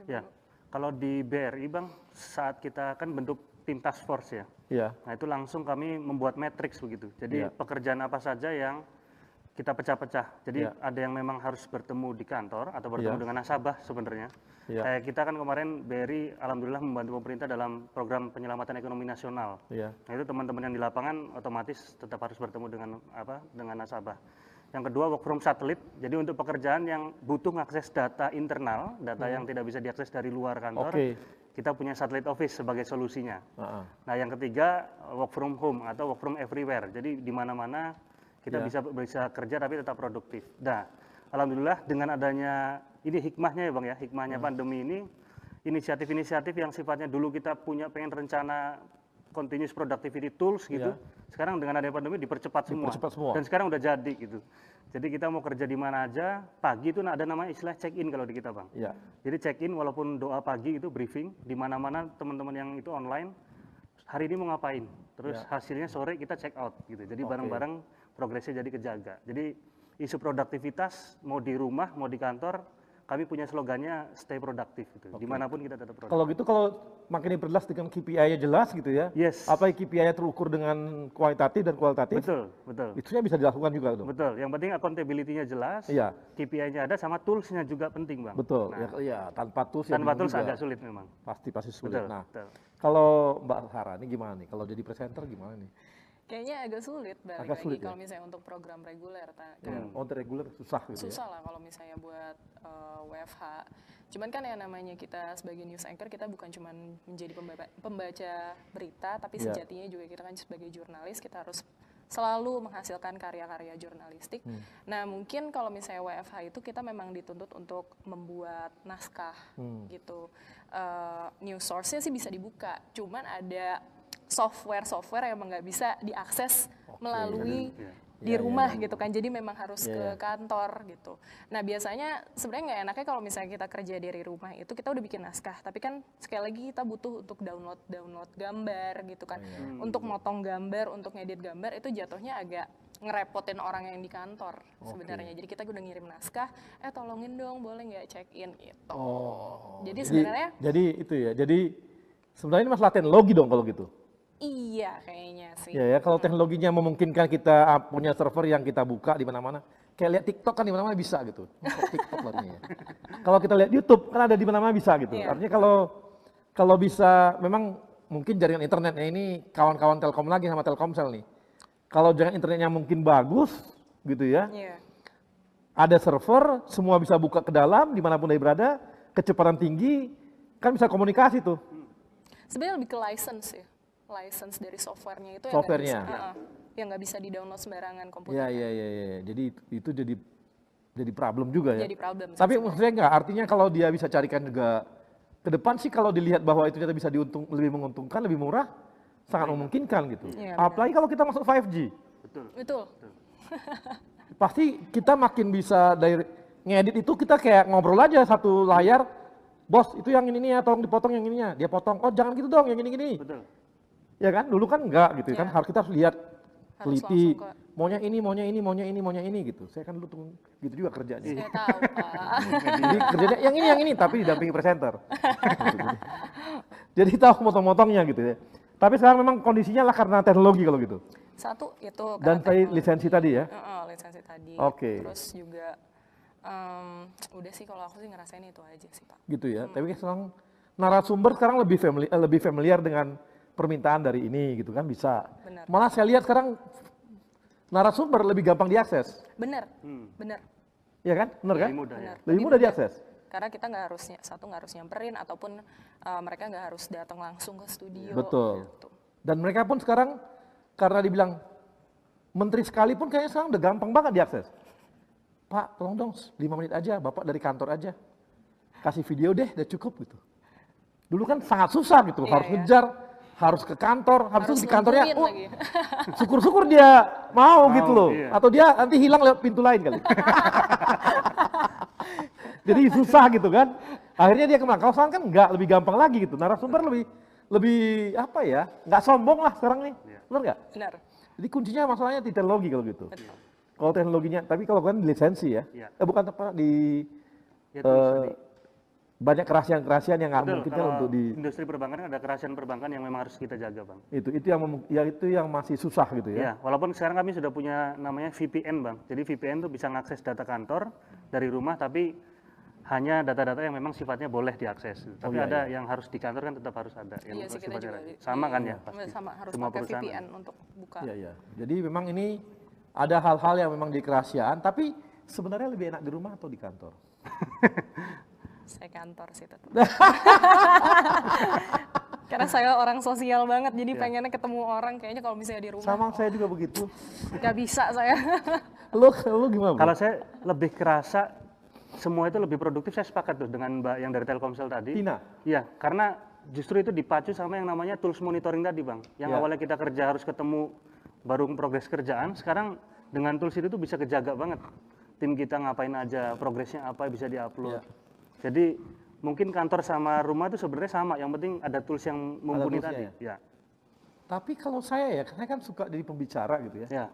Ya, kalau di BRI, Bang, saat kita kan bentuk tim task force ya. Iya. Nah, itu langsung kami membuat matriks begitu. Jadi pekerjaan apa saja yang kita pecah-pecah. Jadi ada yang memang harus bertemu di kantor atau bertemu dengan nasabah sebenarnya. Kayak kita kan kemarin BRI alhamdulillah membantu pemerintah dalam program penyelamatan ekonomi nasional. Nah itu teman-teman yang di lapangan otomatis tetap harus bertemu dengan nasabah. Yang kedua work from satelit. Jadi untuk pekerjaan yang butuh mengakses data internal, data yang tidak bisa diakses dari luar kantor, kita punya satellite office sebagai solusinya. Nah yang ketiga work from home atau work from everywhere. Jadi di mana-mana kita bisa kerja tapi tetap produktif. Nah, alhamdulillah dengan adanya ini hikmahnya ya Bang ya, hikmahnya pandemi ini, inisiatif-inisiatif yang sifatnya dulu kita pengen rencana continuous productivity tools gitu, sekarang dengan adanya pandemi dipercepat semua. Dan sekarang udah jadi gitu. Jadi kita mau kerja di mana aja, pagi itu ada namanya istilah check-in kalau di kita Bang. Jadi check-in walaupun doa pagi itu briefing, di mana-mana teman-teman yang itu online, hari ini mau ngapain, terus hasilnya sore kita check out gitu. Jadi bareng-bareng progresnya jadi kejaga. Jadi isu produktivitas mau di rumah, mau di kantor, kami punya slogannya stay produktif gitu. Dimanapun kita tetap produktif. Kalau gitu kalau makin diperjelas dengan KPI-nya jelas gitu ya. Apa KPI-nya terukur dengan kualitatif dan kualitatif. Betul. Itunya bisa dilakukan juga tuh. Betul. Yang penting accountability-nya jelas. KPI-nya ada sama tools-nya juga penting Bang. Betul. Nah, tanpa tools agak sulit memang. Pasti sulit. Betul. Nah, kalau Mbak Sarah ini gimana nih? Kalau jadi presenter gimana nih? Kayaknya agak sulit balik lagi kalau misalnya untuk program reguler. Untuk reguler susah gitu susah lah kalau misalnya buat WFH. Cuman kan yang namanya kita sebagai news anchor, kita bukan cuma menjadi pembaca berita, tapi sejatinya juga kita kan sebagai jurnalis, kita harus selalu menghasilkan karya-karya jurnalistik. Nah mungkin kalau misalnya WFH itu kita memang dituntut untuk membuat naskah gitu. News source-nya sih bisa dibuka, cuman ada software yang emang nggak bisa diakses melalui di rumah gitu kan, jadi memang harus ke kantor gitu. Nah biasanya sebenarnya nggak enaknya kalau misalnya kita kerja dari rumah itu kita udah bikin naskah, tapi kan sekali lagi kita butuh untuk download gambar gitu kan, untuk motong gambar, untuk ngedit gambar itu jatuhnya agak ngerepotin orang yang di kantor sebenarnya. Jadi kita udah ngirim naskah, tolongin dong boleh nggak check in gitu. Jadi sebenarnya jadi itu ya, jadi sebenarnya ini masalah teknologi dong kalau gitu. Iya kayaknya sih. Ya, kalau teknologinya memungkinkan kita punya server yang kita buka di mana-mana. Kayak lihat TikTok kan di mana-mana bisa gitu. TikTok lah ya. Kalau kita lihat YouTube kan ada di mana-mana bisa gitu. Artinya kalau bisa, memang mungkin jaringan internetnya ini kawan-kawan Telkom lagi sama Telkomsel nih. Kalau jaringan internetnya mungkin bagus gitu ya. Ada server, semua bisa buka ke dalam dimanapun dia berada, kecepatan tinggi, kan bisa komunikasi tuh. Sebenarnya lebih ke license ya. License dari softwarenya itu yang nggak bisa di-download sembarangan komputer. Iya. Jadi itu jadi problem juga ya. Jadi problem. Tapi maksudnya nggak, artinya kalau dia bisa carikan juga ke depan sih, kalau dilihat bahwa itu ternyata bisa lebih menguntungkan, lebih murah, sangat memungkinkan gitu. Apalagi kalau kita masuk 5G. Betul. Pasti kita makin bisa dari ngedit itu, kita kayak ngobrol aja satu layar. Bos, itu yang ini ya, tolong dipotong yang ininya. Dia potong, oh jangan gitu dong, yang ini-gini. Betul. Ya kan, dulu kan enggak gitu kan, kita harus lihat, teliti, maunya ini gitu. Saya kan dulu gitu juga kerjanya. Saya tahu, Pak. Jadi kerjanya yang ini, tapi didampingi presenter. Jadi tahu motong-motongnya gitu ya. Tapi sekarang memang kondisinya lah karena teknologi kalau gitu. Satu itu. Dan tadi lisensi tadi ya? Lisensi tadi. Terus juga, udah sih kalau aku sih ngerasain itu aja sih Pak. Gitu ya, tapi sekarang narasumber sekarang lebih familiar dengan permintaan dari ini gitu kan, bisa. Bener. Malah saya lihat sekarang narasumber lebih gampang diakses. Bener. Iya kan? Bener kan? Lebih mudah diakses. Karena kita nggak harus nyamperin, ataupun mereka nggak harus datang langsung ke studio. Betul. Gitu. Dan mereka pun sekarang karena dibilang menteri sekalipun kayaknya sekarang udah gampang banget diakses. Pak, tolong dong 5 menit aja, Bapak dari kantor aja. Kasih video deh, udah cukup gitu. Dulu kan sangat susah gitu, harus ngejar, harus ke kantor, habis itu di kantornya, syukur-syukur dia mau gitu loh. Atau dia nanti hilang lewat pintu lain kali. Jadi susah gitu kan. Akhirnya dia kemana? Kalau sekarang kan enggak, lebih gampang lagi gitu. Narasumber lebih apa ya, nggak sombong lah sekarang nih. Benar nggak? Benar. Jadi kuncinya masalahnya di teknologi kalau gitu. Kalau teknologinya, tapi kalau kan di lisensi ya. Bukan apa, di banyak kerahasiaan-kerahasiaan yang nggak Betul, mungkin kan kalau untuk di industri perbankan ada kerahasiaan perbankan yang memang harus kita jaga, Bang. itu yang masih susah gitu ya. Ya, walaupun sekarang kami sudah punya namanya VPN, Bang. Jadi VPN tuh bisa mengakses data kantor dari rumah, tapi hanya data-data yang memang sifatnya boleh diakses. Tapi iya, ada yang harus di kantor kan tetap harus ada. Yang Iya sih, kita sifatnya juga sama kan iya, ya pasti. sama harus Semua pakai perusahaan. VPN untuk buka. Iya, iya. Jadi memang ini ada hal-hal yang memang di kerahasiaan, tapi sebenarnya lebih enak di rumah atau di kantor? Saya kantor sih tetap. Karena saya orang sosial banget, jadi pengennya ketemu orang. Kayaknya kalau misalnya di rumah. Sama saya juga begitu. Gak bisa saya. Lu gimana? Kalau saya lebih kerasa semua itu lebih produktif, saya sepakat tuh dengan Mbak yang dari Telkomsel tadi. Tina? Iya, karena justru itu dipacu sama yang namanya tools monitoring tadi, Bang. Yang awalnya kita kerja harus ketemu baru progres kerjaan, sekarang dengan tools itu tuh bisa kejaga banget. Tim kita ngapain aja, progresnya apa bisa diupload. Jadi mungkin kantor sama rumah itu sebenarnya sama, yang penting ada tools yang mumpuni tadi. Ya. Tapi kalau saya ya, karena kan suka jadi pembicara gitu ya. Ya.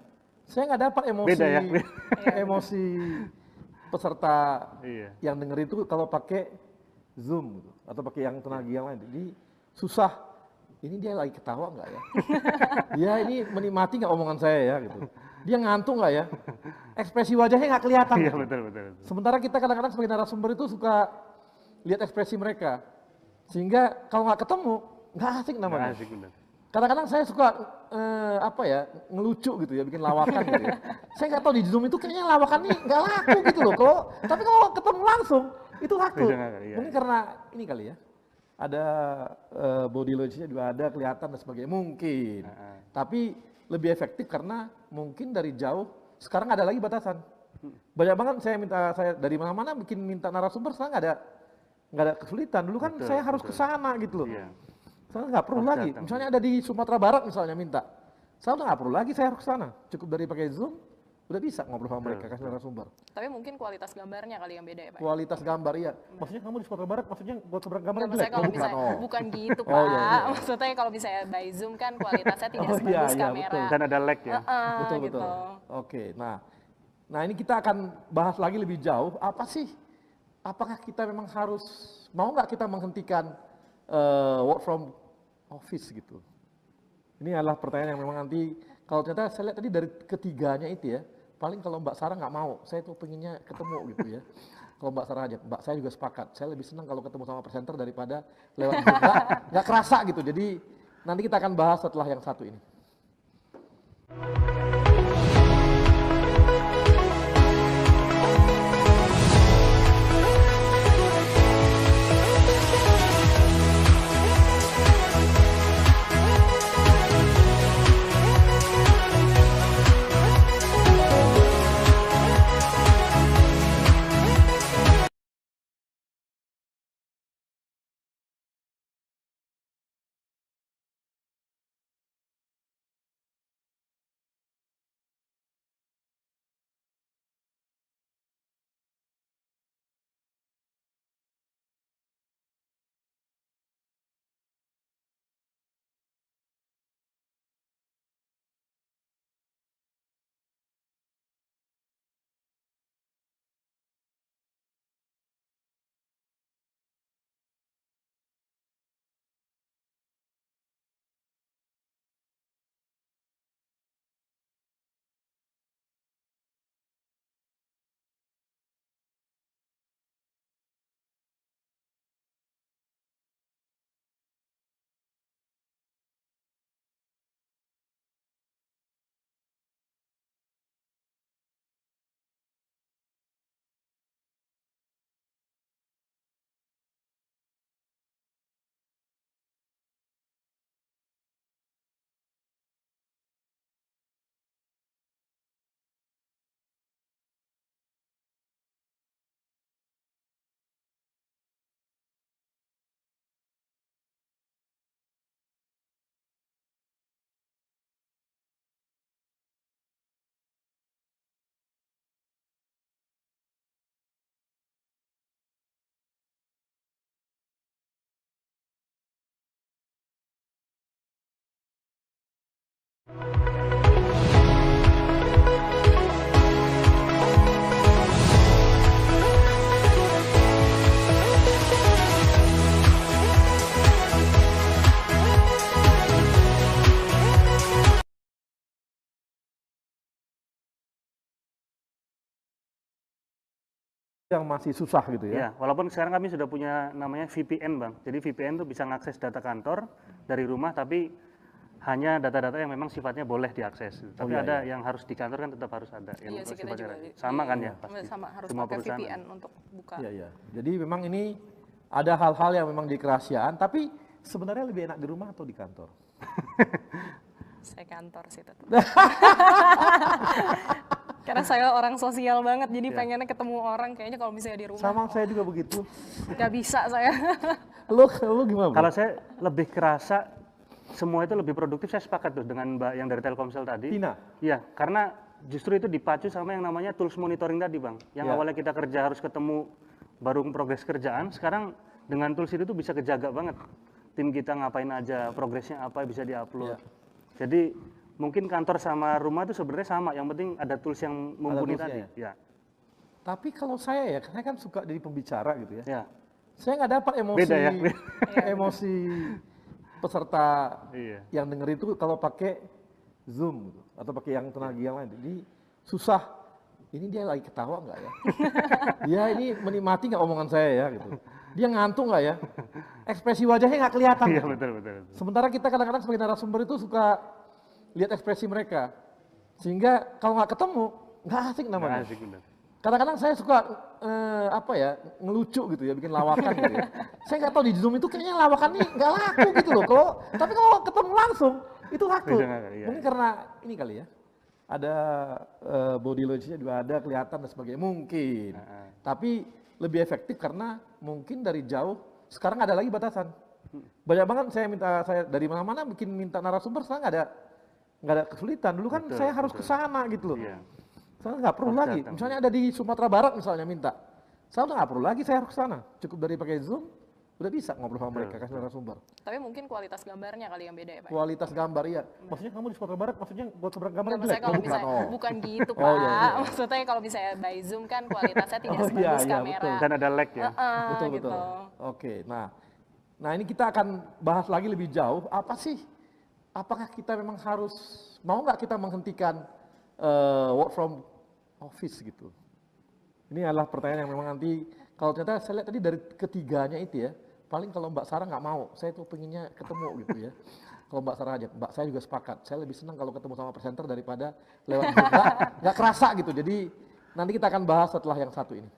Saya nggak dapat emosi, Beda ya? emosi peserta yang denger itu kalau pakai Zoom gitu, atau pakai yang tenaga yang lain. Jadi susah. Ini dia lagi ketawa nggak ya? Dia ini menikmati nggak omongan saya ya gitu. Dia ngantuk nggak ya? Ekspresi wajahnya nggak kelihatan. Iya, gitu. betul. Sementara kita kadang-kadang sebagai narasumber itu suka lihat ekspresi mereka. Sehingga kalau nggak ketemu, nggak asik namanya. Nggak asik, benar. Kadang-kadang saya suka ngelucu gitu ya, bikin lawakan gitu ya. Saya nggak tahu di Zoom itu kayaknya lawakan ini nggak laku gitu loh. Tapi kalau ketemu langsung itu laku. Mungkin karena ini kali ya. Ada body language-nya juga ada, kelihatan dan sebagainya. Mungkin. Tapi lebih efektif karena mungkin dari jauh, sekarang ada lagi batasan. Banyak banget saya dari mana-mana minta narasumber, sekarang nggak ada kesulitan. Dulu kan saya harus ke sana gitu loh. Sekarang nggak perlu lagi. Misalnya ada di Sumatera Barat misalnya minta. Sekarang nggak perlu lagi saya harus ke sana. Cukup dari pakai Zoom, udah bisa ngobrol sama mereka, kasih narasumber. Tapi mungkin kualitas gambarnya kali yang beda ya Pak? Kualitas gambar, iya. Maksudnya kamu di Sumatera Barat, maksudnya kualitas gambar jelek? Maksudnya kalau misalnya, bukan gitu Pak. Iya. Maksudnya kalau misalnya by Zoom kan kualitasnya tidak sebagus kamera. Betul. Dan ada lag ya? Betul. Gitu. Oke, nah ini kita akan bahas lagi lebih jauh, apakah kita memang mau nggak kita menghentikan work from office gitu? Ini adalah pertanyaan yang memang nanti, kalau ternyata saya lihat tadi dari ketiganya itu ya, paling kalau Mbak Sarah nggak mau, saya tuh pengennya ketemu gitu ya. Kalau Mbak Sarah aja, Mbak saya juga sepakat, saya lebih senang kalau ketemu sama presenter daripada lewat Zoom. Nggak kerasa gitu, jadi nanti kita akan bahas setelah yang satu ini. yang masih susah gitu ya. Ya, walaupun sekarang kami sudah punya namanya VPN, Bang. Jadi VPN tuh bisa mengakses data kantor dari rumah, tapi hanya data-data yang memang sifatnya boleh diakses. Tapi iya, ada yang harus di kantor kan tetap harus ada. Yang Iya sih, kita sifatnya juga sama kan iya, ya pasti. sama harus Semua pakai perusahaan. VPN untuk buka. Iya, iya. Jadi memang ini ada hal-hal yang memang di kerahasiaan, tapi sebenarnya lebih enak di rumah atau di kantor? Saya kantor sih tetap. Karena saya orang sosial banget, jadi pengennya ketemu orang. Kayaknya kalau misalnya di rumah. Sama saya juga begitu. Gak bisa saya. Lu gimana? Kalau saya lebih kerasa semua itu lebih produktif, saya sepakat tuh dengan Mbak yang dari Telkomsel tadi. Tina? Iya, karena justru itu dipacu sama yang namanya tools monitoring tadi, Bang. Yang Ya. awalnya kita kerja harus ketemu baru progres kerjaan, sekarang dengan tools itu tuh bisa kejaga banget. Tim kita ngapain aja, progresnya apa bisa diupload. Jadi mungkin kantor sama rumah itu sebenarnya sama, yang penting ada tools yang mumpuni tadi. Ya. Tapi kalau saya ya, karena kan suka jadi pembicara gitu ya. Ya. Saya nggak dapat emosi, Beda ya? emosi peserta Iya. yang denger itu kalau pakai Zoom gitu, atau pakai yang tenaga yang lain. Jadi susah. Ini dia lagi ketawa nggak ya? Dia ini menikmati nggak omongan saya ya gitu. Dia ngantuk nggak ya? Ekspresi wajahnya nggak kelihatan. Iya, gitu. betul. Sementara kita kadang-kadang sebagai narasumber itu suka lihat ekspresi mereka. Sehingga kalau nggak ketemu, nggak asik namanya. Nggak asik, benar. Kadang-kadang saya suka ngelucu gitu ya, bikin lawakan gitu ya. Saya nggak tahu di Zoom itu kayaknya lawakan ini nggak laku gitu loh. Tapi kalau ketemu langsung itu laku. Iya. Mungkin karena ini kali ya, ada body language-nya juga ada, kelihatan dan sebagainya mungkin. Tapi lebih efektif karena mungkin dari jauh. Sekarang ada lagi batasan. Banyak banget saya dari mana-mana minta narasumber, sekarang nggak ada kesulitan. Dulu kan saya harus ke sana gitu loh. Iya. Saya nggak perlu lagi. Misalnya ada di Sumatera Barat misalnya minta. Saya udah nggak perlu lagi, saya harus ke sana. Cukup dari pakai Zoom, udah bisa ngobrol sama mereka, kasih narasumber. Tapi mungkin kualitas gambarnya kali yang beda ya Pak? Kualitas gambar, iya. Maksudnya kamu di Sumatera Barat, maksudnya buat gambar Nggak, jelek? maksudnya kalau bukan. misalnya, bukan gitu Pak. Oh, iya. Maksudnya kalau misalnya by Zoom kan kualitasnya tidak Oh, sebagus iya, kamera. betul. Dan ada lag ya. Betul. Gitu. Oke, nah ini kita akan bahas lagi lebih jauh. Apakah kita memang mau nggak kita menghentikan work from office gitu? Ini adalah pertanyaan yang memang nanti, kalau ternyata saya lihat tadi dari ketiganya itu ya, paling kalau Mbak Sarah nggak mau, saya tuh pengennya ketemu gitu ya. Kalau Mbak Sarah aja, Mbak saya juga sepakat, saya lebih senang kalau ketemu sama presenter daripada lewat Zoom. Nggak kerasa gitu, jadi nanti kita akan bahas setelah yang satu ini.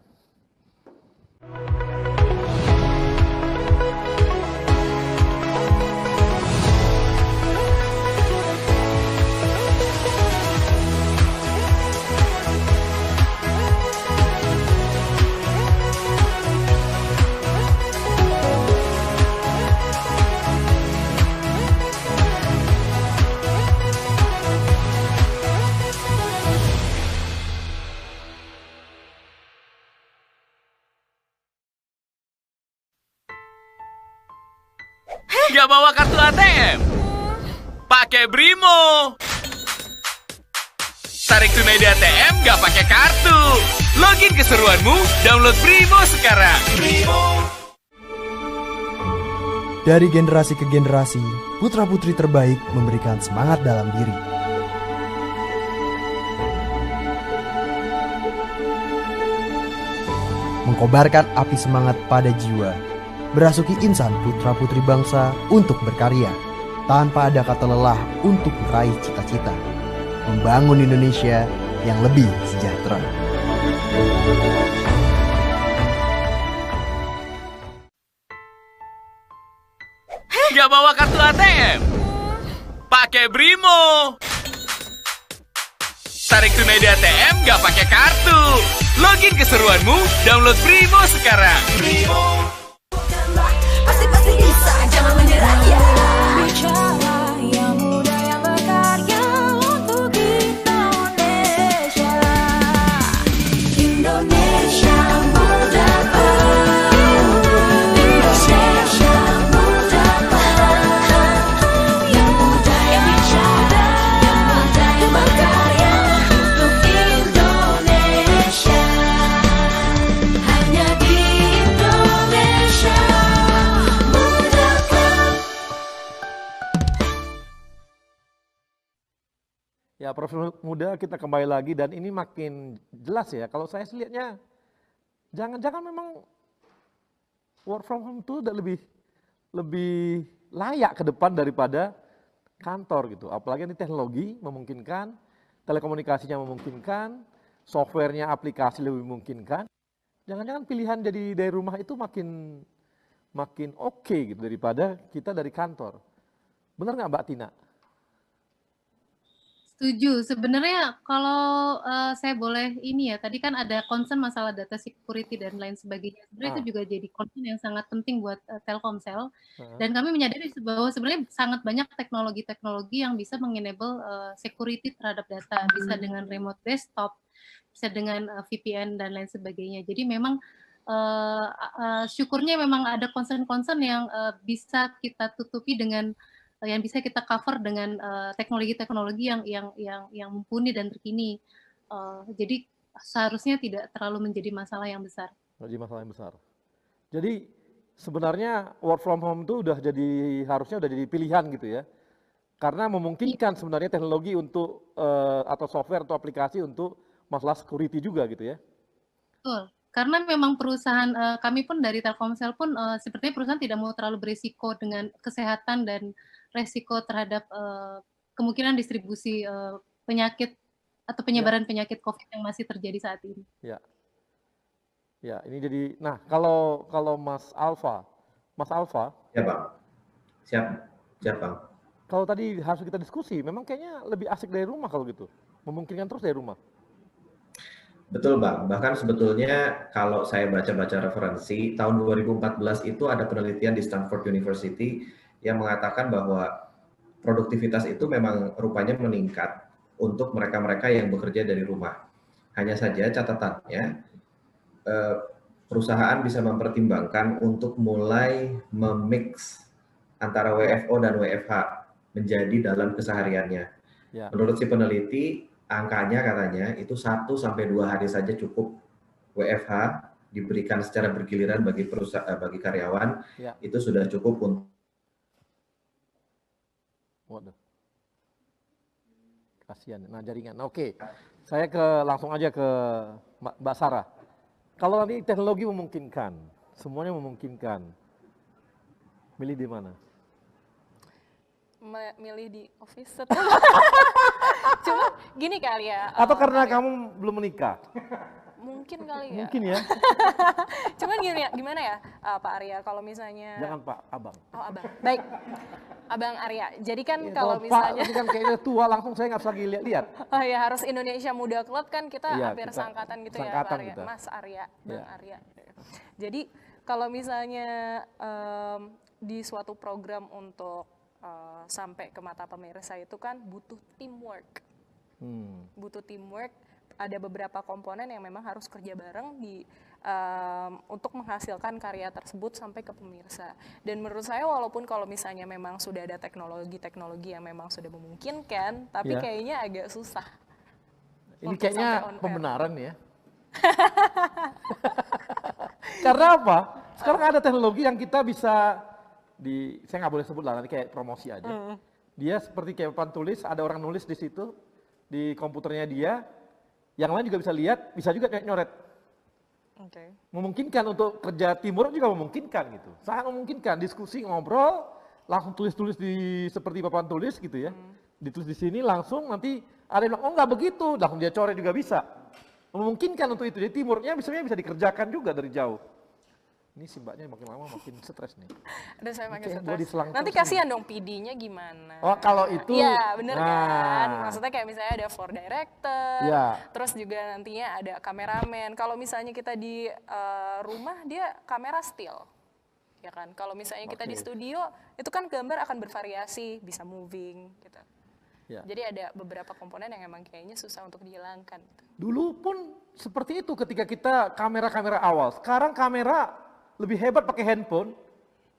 Nggak bawa kartu ATM? Pakai Brimo. Tarik tunai di ATM nggak pakai kartu. Login keseruanmu, download Brimo sekarang. Dari generasi ke generasi, putra-putri terbaik memberikan semangat dalam diri. Mengkobarkan api semangat pada jiwa, berasuki insan putra-putri bangsa untuk berkarya, tanpa ada kata lelah untuk meraih cita-cita, membangun Indonesia yang lebih sejahtera. Nggak bawa kartu ATM? Pakai Brimo. Tarik tunai di ATM nggak pakai kartu. Login keseruanmu, download Brimo sekarang. Pasti bisa, jangan menyerah ya. Bicara yang muda yang berkarya untuk Indonesia. Indonesia muda, Indonesia muda, yang muda yang bicara, yang muda yang berkarya untuk Indonesia. Hanya di Indonesia. Ya, Profil Muda kita kembali lagi dan ini makin jelas ya. Kalau saya sih lihatnya Jangan-jangan memang work from home itu udah lebih layak ke depan daripada kantor gitu. Apalagi ini teknologi memungkinkan, telekomunikasinya memungkinkan, softwarenya aplikasi lebih memungkinkan. Jangan-jangan pilihan jadi dari rumah itu makin oke gitu daripada kita dari kantor. Benar nggak Mbak Tina? Setuju. Sebenarnya kalau saya boleh ini ya, tadi kan ada concern masalah data security dan lain sebagainya. Sebenarnya itu juga jadi concern yang sangat penting buat Telkomsel. Dan kami menyadari bahwa sebenarnya sangat banyak teknologi-teknologi yang bisa mengenable security terhadap data. Bisa dengan remote desktop, bisa dengan VPN dan lain sebagainya. Jadi memang syukurnya memang ada concern-concern yang bisa kita tutupi dengan yang bisa kita cover dengan teknologi-teknologi yang mumpuni dan terkini. Jadi seharusnya tidak terlalu menjadi masalah yang besar. Menjadi masalah yang besar. Jadi sebenarnya work from home itu harusnya udah jadi pilihan gitu ya. Karena memungkinkan sebenarnya teknologi untuk atau software atau aplikasi untuk masalah security juga gitu ya. Betul. Karena memang perusahaan kami pun dari Telkomsel pun sepertinya perusahaan tidak mau terlalu berisiko dengan kesehatan dan resiko terhadap kemungkinan distribusi penyakit atau penyebaran penyakit COVID yang masih terjadi saat ini. Ya, ya ini jadi. Nah kalau Mas Alfa. Ya Bang, siap Bang. Kalau tadi harus kita diskusi, memang kayaknya lebih asik dari rumah kalau gitu, memungkinkan terus dari rumah. Betul Bang, bahkan sebetulnya kalau saya baca-baca referensi, tahun 2014 itu ada penelitian di Stanford University yang mengatakan bahwa produktivitas itu memang rupanya meningkat untuk mereka-mereka yang bekerja dari rumah. Hanya saja catatannya, perusahaan bisa mempertimbangkan untuk mulai memix antara WFO dan WFH menjadi dalam kesehariannya. Ya. Menurut si peneliti, angkanya katanya itu 1 sampai 2 hari saja cukup WFH diberikan secara bergiliran bagi bagi karyawan, ya. Itu sudah cukup untuk. Waduh. Kasihan. Nah, jaringan. Oke. Saya langsung aja ke Mbak Sarah. Kalau nanti teknologi memungkinkan, semuanya memungkinkan. Milih di mana? Milih di office. Cuma gini kali ya. Atau karena kamu belum menikah? Mungkin kali ya. Mungkin ya. Cuman gimana ya Pak Arya, kalau misalnya. Jangan Pak, Abang. Oh Abang, baik. Abang Arya, jadi kan Ya, kalau misalnya. Pak, kan kayaknya tua langsung saya nggak bisa lagi lihat-lihat. Oh ya, harus Indonesia Muda Club kan kita Iya, hampir kita sangkatan gitu ya sangkatan Pak Arya. kita. Mas Arya, Bang Iya. Arya. Jadi kalau misalnya di suatu program untuk sampai ke mata pemirsa itu kan butuh teamwork. Butuh teamwork, ada beberapa komponen yang memang harus kerja bareng untuk menghasilkan karya tersebut sampai ke pemirsa. Dan menurut saya walaupun kalau misalnya memang sudah ada teknologi-teknologi yang memang sudah memungkinkan, tapi Ya. kayaknya agak susah. Ini untuk kayaknya sampai on air. pembenaran ya. Karena apa? Sekarang ada teknologi yang kita bisa saya nggak boleh sebut lah, nanti kayak promosi aja. Dia seperti kayak papan tulis, ada orang nulis di situ, di komputernya dia, yang lain juga bisa lihat, bisa juga kayak nyoret. Memungkinkan untuk kerja teamwork juga memungkinkan gitu. Sangat memungkinkan, diskusi, ngobrol, langsung tulis-tulis seperti papan tulis gitu ya. Ditulis di sini langsung nanti ada yang bilang, oh nggak begitu, langsung dia coret juga bisa. Memungkinkan untuk itu, jadi teamworknya bisa dikerjakan juga dari jauh. Ini si mbaknya makin lama makin stres nih. Ada saya makin Kayak gua stres. diselang Nanti terus kasihan dong PD-nya gimana. Oh kalau itu. Iya bener nah. kan. Maksudnya kayak misalnya ada floor director, Ya. terus juga nantinya ada kameramen. Kalau misalnya kita di rumah dia kamera still. Ya kan. Kalau misalnya kita di studio itu kan gambar akan bervariasi, bisa moving gitu. Ya. Jadi ada beberapa komponen yang emang kayaknya susah untuk dihilangkan. Gitu. Dulu pun seperti itu ketika kita kamera-kamera awal. Sekarang kamera lebih hebat pakai handphone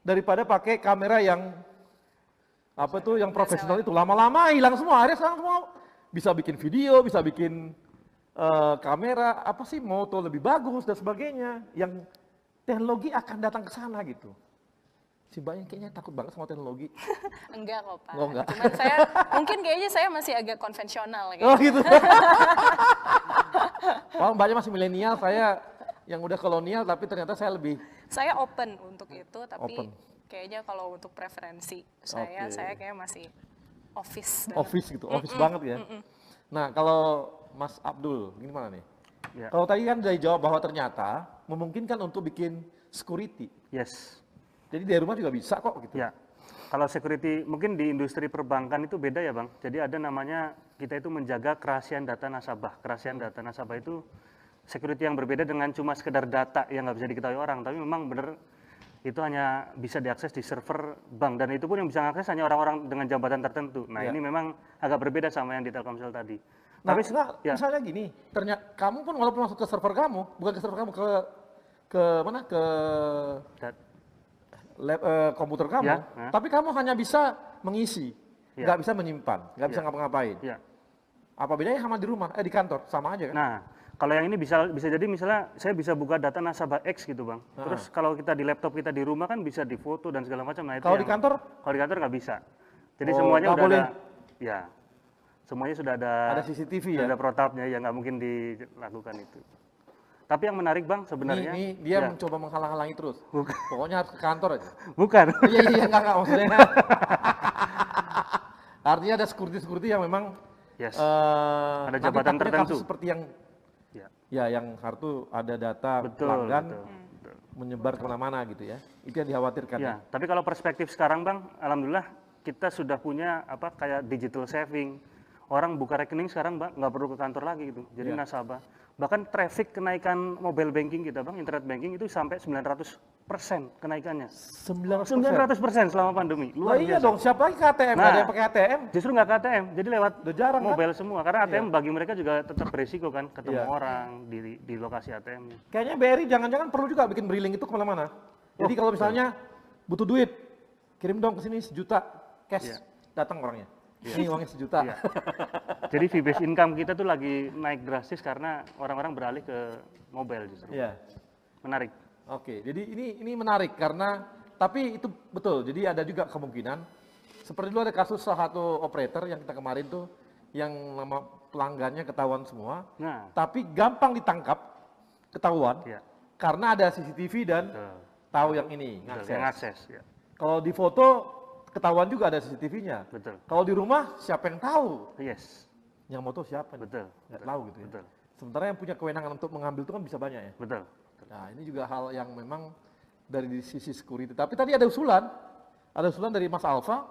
daripada pakai kamera yang yang profesional itu. Lama-lama hilang semua. Akhirnya sekarang semua bisa bikin video, bisa bikin kamera, moto lebih bagus dan sebagainya. Yang teknologi akan datang ke sana gitu. Si mbaknya kayaknya takut banget sama teknologi. Enggak kok Pak. Oh, enggak. Cuman mungkin kayaknya saya masih agak konvensional. Oh gitu. Wah mbaknya masih milenial, saya yang udah kolonial tapi ternyata saya lebih Saya open untuk itu, tapi Open. kayaknya kalau untuk preferensi saya kayak masih office. office gitu, office banget ya. Nah, kalau Mas Abdul, gimana nih? Ya. Kalau tadi kan dari jawab bahwa ternyata memungkinkan untuk bikin security. Yes. Jadi dari rumah juga bisa kok gitu. Ya. Kalau security, mungkin di industri perbankan itu beda ya Bang. Jadi ada namanya, kita itu menjaga kerahasiaan data nasabah. Kerahasiaan data nasabah itu security yang berbeda dengan cuma sekedar data yang nggak bisa diketahui orang. Tapi memang benar itu hanya bisa diakses di server bank. Dan itu pun yang bisa mengakses hanya orang-orang dengan jabatan tertentu. Nah ini memang agak berbeda sama yang di Telkomsel tadi. Nah, Tapi misalnya gini, ternyata kamu pun walaupun masuk ke server kamu, bukan ke server kamu, ke mana? Ke komputer kamu, tapi kamu hanya bisa mengisi, nggak bisa menyimpan, nggak bisa ngapa-ngapain. Apa bedanya sama di rumah, di kantor, sama aja kan? Nah, kalau yang ini bisa jadi misalnya saya bisa buka data nasabah X gitu Bang. Terus kalau kita di laptop kita di rumah kan bisa difoto dan segala macam. Nah, itu kalau di kantor? Kalau di kantor nggak bisa. Jadi semuanya udah boleh. ada, semuanya sudah ada CCTV sudah ada protapnya, ya nggak mungkin dilakukan itu. Tapi yang menarik Bang sebenarnya ini dia mencoba menghalang-halangi terus. Pokoknya harus ke kantor aja. Bukan. Iya enggak maksudnya. Artinya ada security yang memang ada jabatan tertentu seperti yang yang kartu ada data pelanggan menyebar kemana-mana gitu ya. Itu yang dikhawatirkan. Ya, tapi kalau perspektif sekarang Bang, alhamdulillah kita sudah punya kayak digital saving. Orang buka rekening sekarang Bang nggak perlu ke kantor lagi gitu. Jadi nasabah. Bahkan traffic kenaikan mobile banking kita Bang, internet banking itu sampai 900% kenaikannya. 900% selama pandemi. Luar biasa. Iya dong, siapa lagi ke ATM? Nggak ada yang pakai ATM? Justru nggak ke ATM, jadi lewat jarang, mobile semua. Karena ATM bagi mereka juga tetap berisiko kan, ketemu orang di lokasi ATM. Kayaknya BRI jangan-jangan perlu juga bikin briling itu kemana-mana. Jadi kalau misalnya butuh duit, kirim dong ke sini 1 juta cash, datang orangnya. Ini uangnya 1 juta. Jadi fee-based income kita tuh lagi naik drastis karena orang-orang beralih ke mobile justru. Menarik. Oke, jadi ini menarik karena tapi itu betul. Jadi ada juga kemungkinan seperti dulu ada kasus salah satu operator yang kita kemarin tuh yang nama pelanggannya ketahuan semua. Tapi gampang ditangkap, ketahuan. Karena ada CCTV dan tahu yang ini ngakses. Kalau di foto ketahuan juga ada CCTV-nya. Betul. Kalau di rumah siapa yang tahu? Yes. Yang moto siapa? Betul. Nggak tahu gitu ya. Betul. Sementara yang punya kewenangan untuk mengambil itu kan bisa banyak ya. Betul. Nah ini juga hal yang memang dari sisi security. Tapi tadi ada usulan dari Mas Alfa,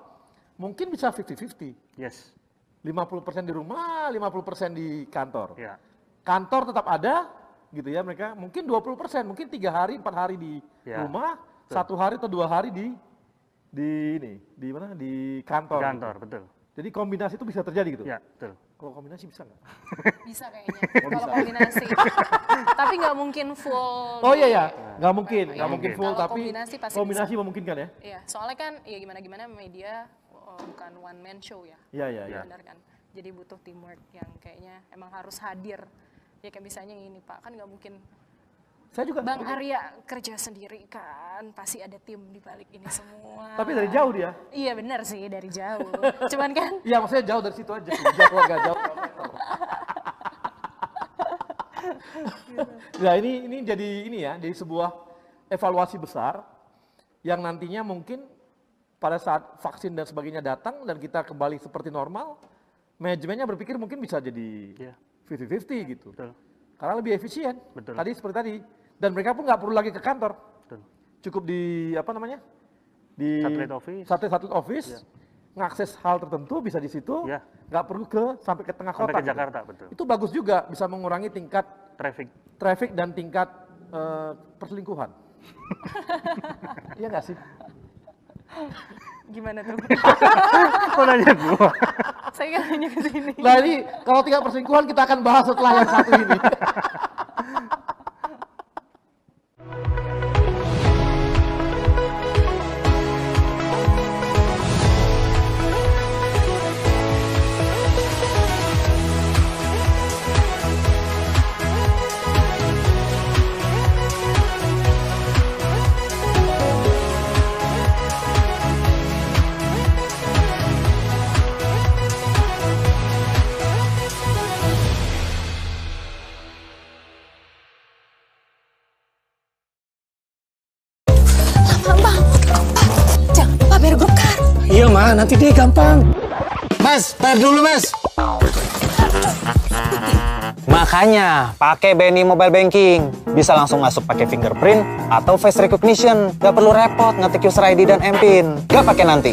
mungkin bisa 50-50. Yes. 50% di rumah, 50% di kantor. Ya. Kantor tetap ada, gitu ya mereka. Mungkin 20%, mungkin 3 hari, 4 hari di rumah, 1 hari atau 2 hari di mana? Di kantor. Di kantor, gitu. Betul. Jadi kombinasi itu bisa terjadi gitu? Ya, betul. Kalau kombinasi bisa nggak? Bisa kayaknya, kalau kombinasi. Tapi nggak mungkin full. Oh iya, nggak mungkin full, kalau tapi kombinasi memungkinkan ya? Iya, soalnya kan ya gimana-gimana media bukan one man show ya. Iya. Benar kan? Jadi butuh teamwork yang kayaknya emang harus hadir. Ya kayak misalnya ini Pak, kan nggak mungkin saya juga Bang Arya kerja sendiri kan, pasti ada tim di balik ini semua. Tapi dari jauh dia. Iya benar sih, dari jauh. Cuman kan? Iya maksudnya jauh dari situ aja, jauh agak jauh. Ya ini jadi sebuah evaluasi besar yang nantinya mungkin pada saat vaksin dan sebagainya datang dan kita kembali seperti normal, manajemennya berpikir mungkin bisa jadi 50-50 gitu. Betul. Karena lebih efisien. Betul. Tadi seperti tadi. Dan mereka pun nggak perlu lagi ke kantor. Betul. Cukup di di satellite office, ngakses hal tertentu bisa di situ, nggak perlu sampai ke tengah kota. Sampai ke Jakarta, betul. Itu bagus juga, bisa mengurangi tingkat traffic dan tingkat perselingkuhan. Iya nggak sih? Gimana tuh? Kok nanya gua? Saya kan hanya ke sini. Nah ini kalau tingkat perselingkuhan kita akan bahas setelah yang satu ini. Gampang banget kok, Pak. Jangan lupa bayar gokar. Iya, Ma, nanti dia gampang. Mas, bayar dulu, Mas. Makanya, pakai BNI Mobile Banking. Bisa langsung masuk pakai fingerprint atau face recognition. Gak perlu repot ngetik user ID dan MPIN. Gak pakai nanti.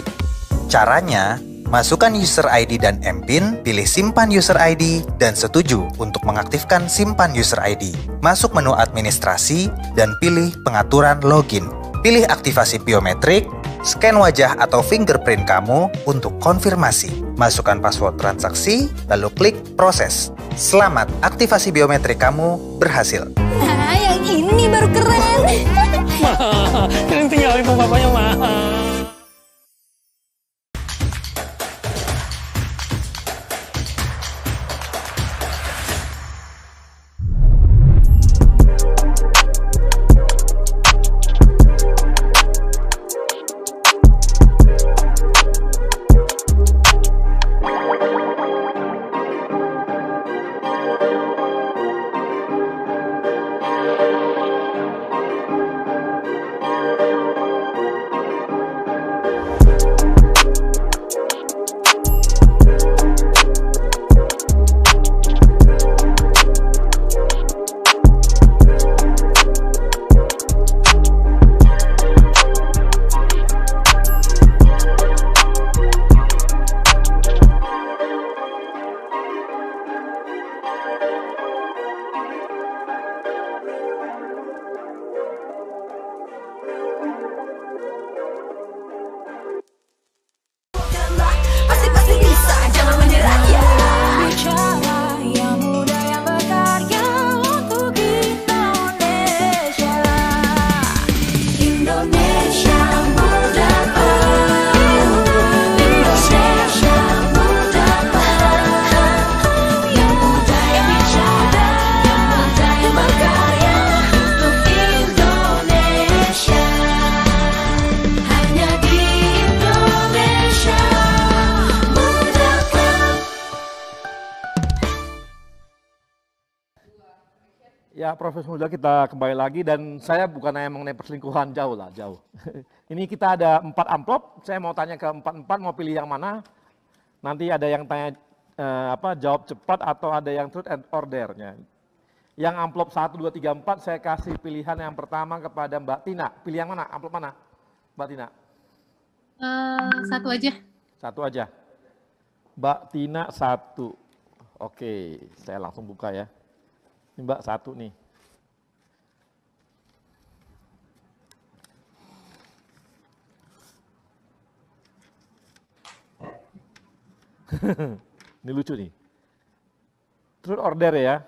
Caranya, masukkan user ID dan MPIN, pilih simpan user ID, dan setuju untuk mengaktifkan simpan user ID. Masuk menu administrasi, dan pilih pengaturan login. Pilih aktivasi biometrik, scan wajah atau fingerprint kamu untuk konfirmasi. Masukkan password transaksi, lalu klik proses. Selamat, aktivasi biometrik kamu berhasil. Nah, yang ini baru keren. Ma, kalian tinggalin bapaknya, Ma. Pasti bisa, jangan menyerah ya. Bicara yang muda yang berkarya untuk Indonesia. Indonesia muda, Indonesia muda, yang muda yang bicara, yang muda yang berkarya untuk Indonesia. Hanya di Indonesia. Ya, Profesor Muda, kita kembali lagi dan saya bukan hanya mengenai perselingkuhan, jauh lah, jauh. Ini kita ada 4 amplop, saya mau tanya ke 4 mau pilih yang mana. Nanti ada yang tanya jawab cepat atau ada yang truth and order-nya. Yang amplop 1, 2, 3, 4 saya kasih pilihan yang pertama kepada Mbak Tina. Pilih yang mana? Amplop mana? Mbak Tina. Satu aja. Satu aja. Mbak Tina 1. Oke, saya langsung buka ya. Ini Mbak 1 nih. Ini lucu nih. Truth order ya.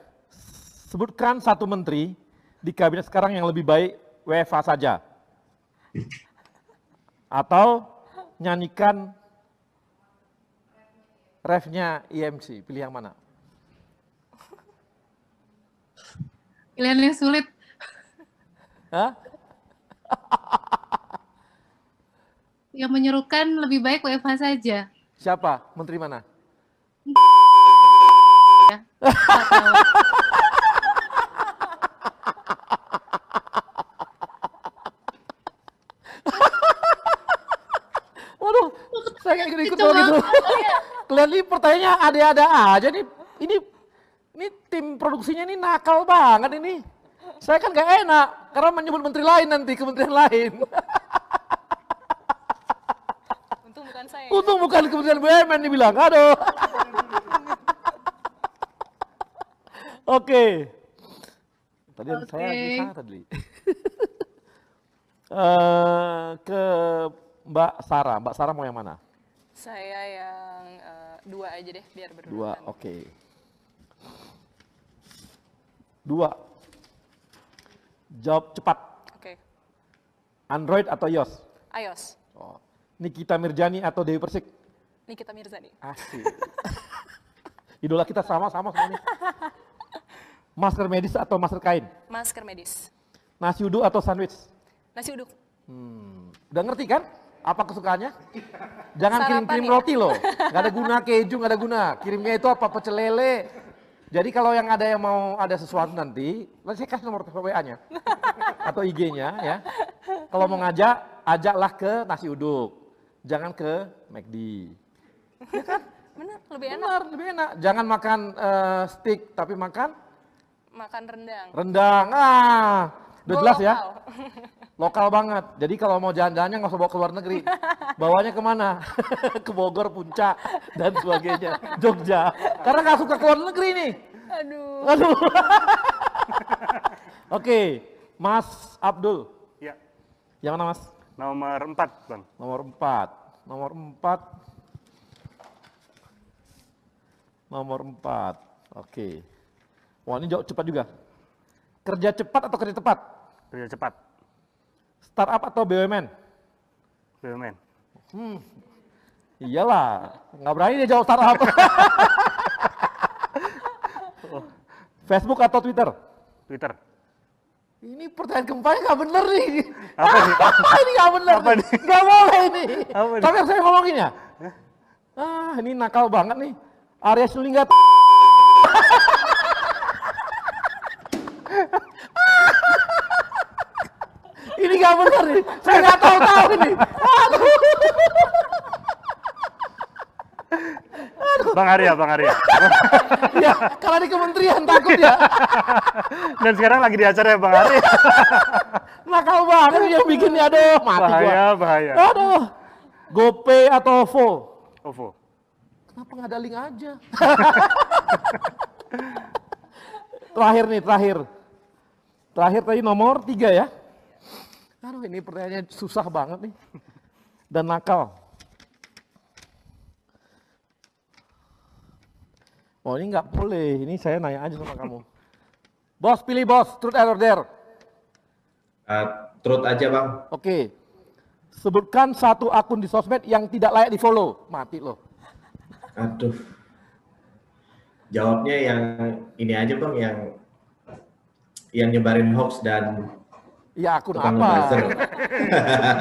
Sebutkan satu menteri di kabinet sekarang yang lebih baik WFH saja. Atau nyanyikan refnya IMC. Pilih yang mana? Pilihan yang sulit. Hah? Yang menyerukan lebih baik WFH saja. Siapa? Menteri mana? Ya, nggak tahu. Waduh, saya nggak ikut-ikut gitu. Kalian ini pertanyaannya ada-ada aja nih. Ini tim produksinya ini nakal banget ini. Saya kan gak enak karena menyebut menteri lain nanti, kementerian lain. Untung bukan saya. Untung bukan Kementerian BUMN dibilang, aduh. Oke. Tadi saya di sana tadi. Ke Mbak Sarah. Mbak Sarah mau yang mana? Saya yang 2 aja deh, biar Dua, berdua. oke. 2. Jawab cepat. Oke. Android atau iOS? iOS. Oh. Nikita Mirzani atau Dewi Persik? Nikita Mirzani. Asik. Idola kita sama-sama semuanya. Masker medis atau masker kain? Masker medis. Nasi uduk atau sandwich? Nasi uduk. Udah ngerti kan? Apa kesukaannya? Jangan Sarapan kirim-kirim ya? roti loh. Gak ada guna keju, gak ada guna. Kirimnya itu apa? Pecel lele. Jadi kalau yang mau ada sesuatu nanti saya kasih nomor WA-nya. Atau IG-nya ya. Kalau mau ngajak, ajaklah ke nasi uduk. Jangan ke McD. Ya kan? Bener, lebih enak. Benar, lebih enak. Jangan makan steak, tapi makan rendang. Rendang. Udah jelas ya? Lokal banget. Jadi kalau mau jalan-jalannya nggak usah bawa ke luar negeri. Bawanya kemana? Ke Bogor, Puncak, dan sebagainya. Jogja. Karena nggak suka ke luar negeri nih. Aduh. Oke, Mas Abdul. Ya. Yang mana Mas? Nomor 4, Bang. Nomor 4. Nomor 4. Oke. Wah, ini jauh cepat juga. Kerja cepat atau kerja tepat? Kerja cepat. Startup atau BUMN? BUMN. Iyalah, nggak berani dia jawab startup. Facebook atau Twitter? Twitter. Ini pertanyaan keempatnya nggak bener nih. Apa nih? Ini nggak bener. Nggak boleh ini. Tapi yang saya ngomongin ya. Ini nakal banget nih. Arya Sinulinga. Ini nggak bener nih. Saya nggak tahu ini. Bang Arya. Ya, kalau di kementerian takut ya. Dan sekarang lagi di acara ya Bang Arya. Nakal banget yang bikinnya, aduh mati Bahaya. Aduh. GoPay atau OVO? OVO. Kenapa nggak ada link aja? Terakhir tadi nomor 3 ya. Aduh, ini pertanyaannya susah banget nih. Dan nakal. Oh, ini nggak boleh. Ini saya nanya aja sama kamu. Bos, pilih bos. Truth or dare? Truth aja, Bang. Oke. Sebutkan satu akun di sosmed yang tidak layak di follow. Mati loh. Aduh. Jawabnya yang ini aja, Bang, yang nyebarin hoax dan ya akun tukang apa? buzzer.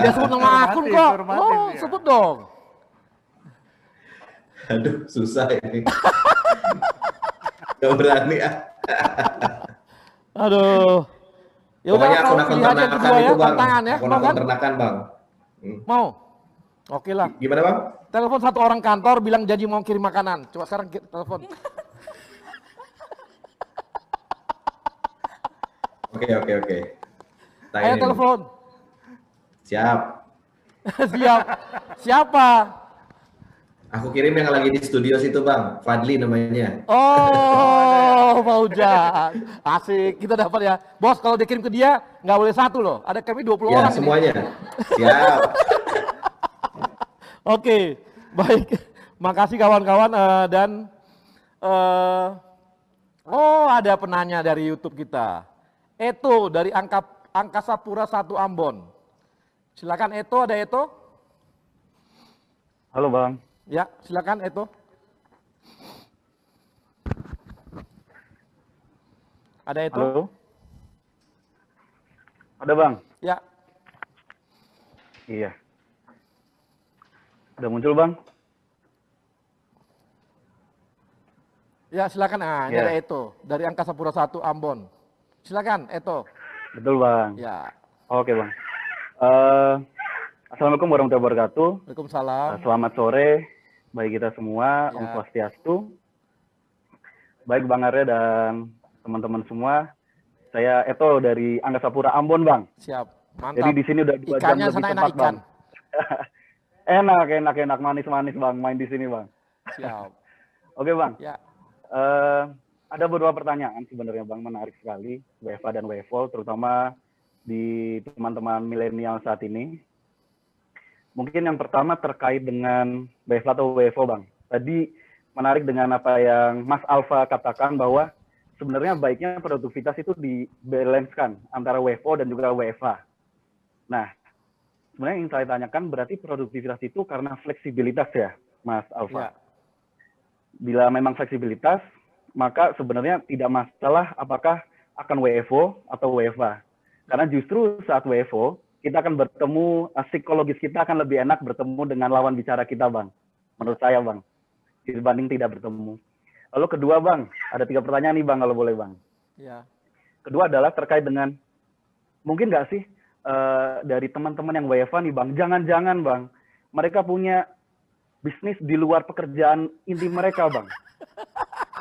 Dia sebut nama akun kok. Oh, sebut dong. Aduh, susah ini. Gak berani ya. Aduh. Ya udah, Pokoknya kalau akun-akun pilihan yang ternakan kedua ya, itu, Bang. tantangan ya. Mau Akun-akun kan? ternakan, Bang. Mau? Oke lah. Gimana, Bang? Telepon satu orang kantor bilang janji mau kirim makanan. Coba sekarang telepon. Oke. Ayo telepon. Siap. Siap. Siapa? Aku kirim yang lagi di studio situ, Bang. Fadli namanya. Oh, Fauzan. Asik, kita dapat ya. Bos, kalau dikirim ke dia, nggak boleh satu loh. Ada kami 20 Ya, orang semuanya. ini. Siap. Oke, baik. Makasih kawan-kawan dan ada penanya dari YouTube kita. Eto dari Angkasa Pura 1 Ambon. Silakan Eto, ada Eto? Halo Bang. Ya, silakan Eto. Ada Eto? Halo. Ada Bang? Ya. Iya. Udah muncul Bang? Ya, silakan. Ini Ya. ada Eto dari Angkasa Pura 1 Ambon. Silakan Eto. Betul Bang. Ya. Oke Bang. Assalamualaikum warahmatullahi wabarakatuh. Waalaikumsalam. Selamat sore bagi kita semua. Ya. Om Swastiastu. Baik Bang Arya dan teman-teman semua. Saya Eto dari Angkasa Pura Ambon Bang. Siap. Mantap. Jadi di sini udah 2 jam Ikannya lebih sana enak tepat ikan. Bang. enak, manis-manis Bang, main di sini Bang. Siap. Oke Bang. Ya. Ada beberapa pertanyaan sebenarnya Bang, menarik sekali, WFA dan WFO, terutama di teman-teman milenial saat ini. Mungkin yang pertama terkait dengan WFA atau WFO Bang. Tadi menarik dengan apa yang Mas Alfa katakan bahwa sebenarnya baiknya produktivitas itu dibalancekan antara WFO dan juga WFA. Nah, sebenarnya yang saya tanyakan berarti produktivitas itu karena fleksibilitas ya, Mas Alfa. Ya. Bila memang fleksibilitas, maka sebenarnya tidak masalah apakah akan WFO atau WFA. Karena justru saat WFO, kita akan bertemu, psikologis kita akan lebih enak bertemu dengan lawan bicara kita, Bang. Menurut saya, Bang. Dibanding tidak bertemu. Lalu kedua, Bang, ada 3 pertanyaan nih, Bang, kalau boleh, Bang. Ya. Kedua adalah terkait dengan, mungkin nggak sih, dari teman-teman yang WFH nih Bang, jangan-jangan Bang, mereka punya bisnis di luar pekerjaan inti mereka Bang.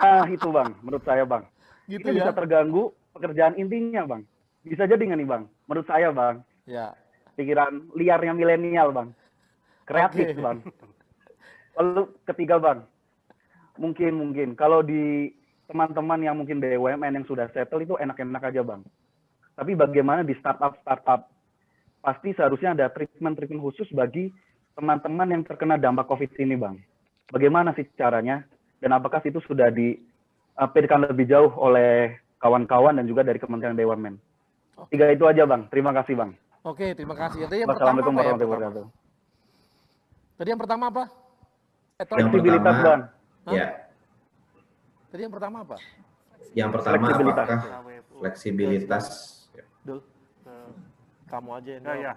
Nah itu Bang, menurut saya Bang. Gitu Ini ya? bisa terganggu pekerjaan intinya Bang. Bisa jadi nggak nih Bang? Menurut saya Bang. Ya. Pikiran liarnya milenial Bang. Kreatif Oke. Bang. Lalu ketiga Bang, mungkin kalau di teman-teman yang mungkin BUMN yang sudah settle itu enak-enak aja Bang. Tapi bagaimana di startup pasti seharusnya ada treatment khusus bagi teman-teman yang terkena dampak COVID ini Bang. Bagaimana sih caranya? Dan apakah itu sudah dipikirkan lebih jauh oleh kawan-kawan dan juga dari Kementerian BUMN? Tiga itu aja Bang. Terima kasih Bang. Oke, terima kasih. Tadi yang Wassalamualaikum pertama apa ya? warahmatullahi wabarakatuh. Tadi yang pertama apa? Yang Fleksibilitas pertama, Bang. ya. Tadi yang pertama apa? Yang pertama Fleksibilitas. apakah fleksibilitas? Dul, kamu aja yang Ya, jawab. ya.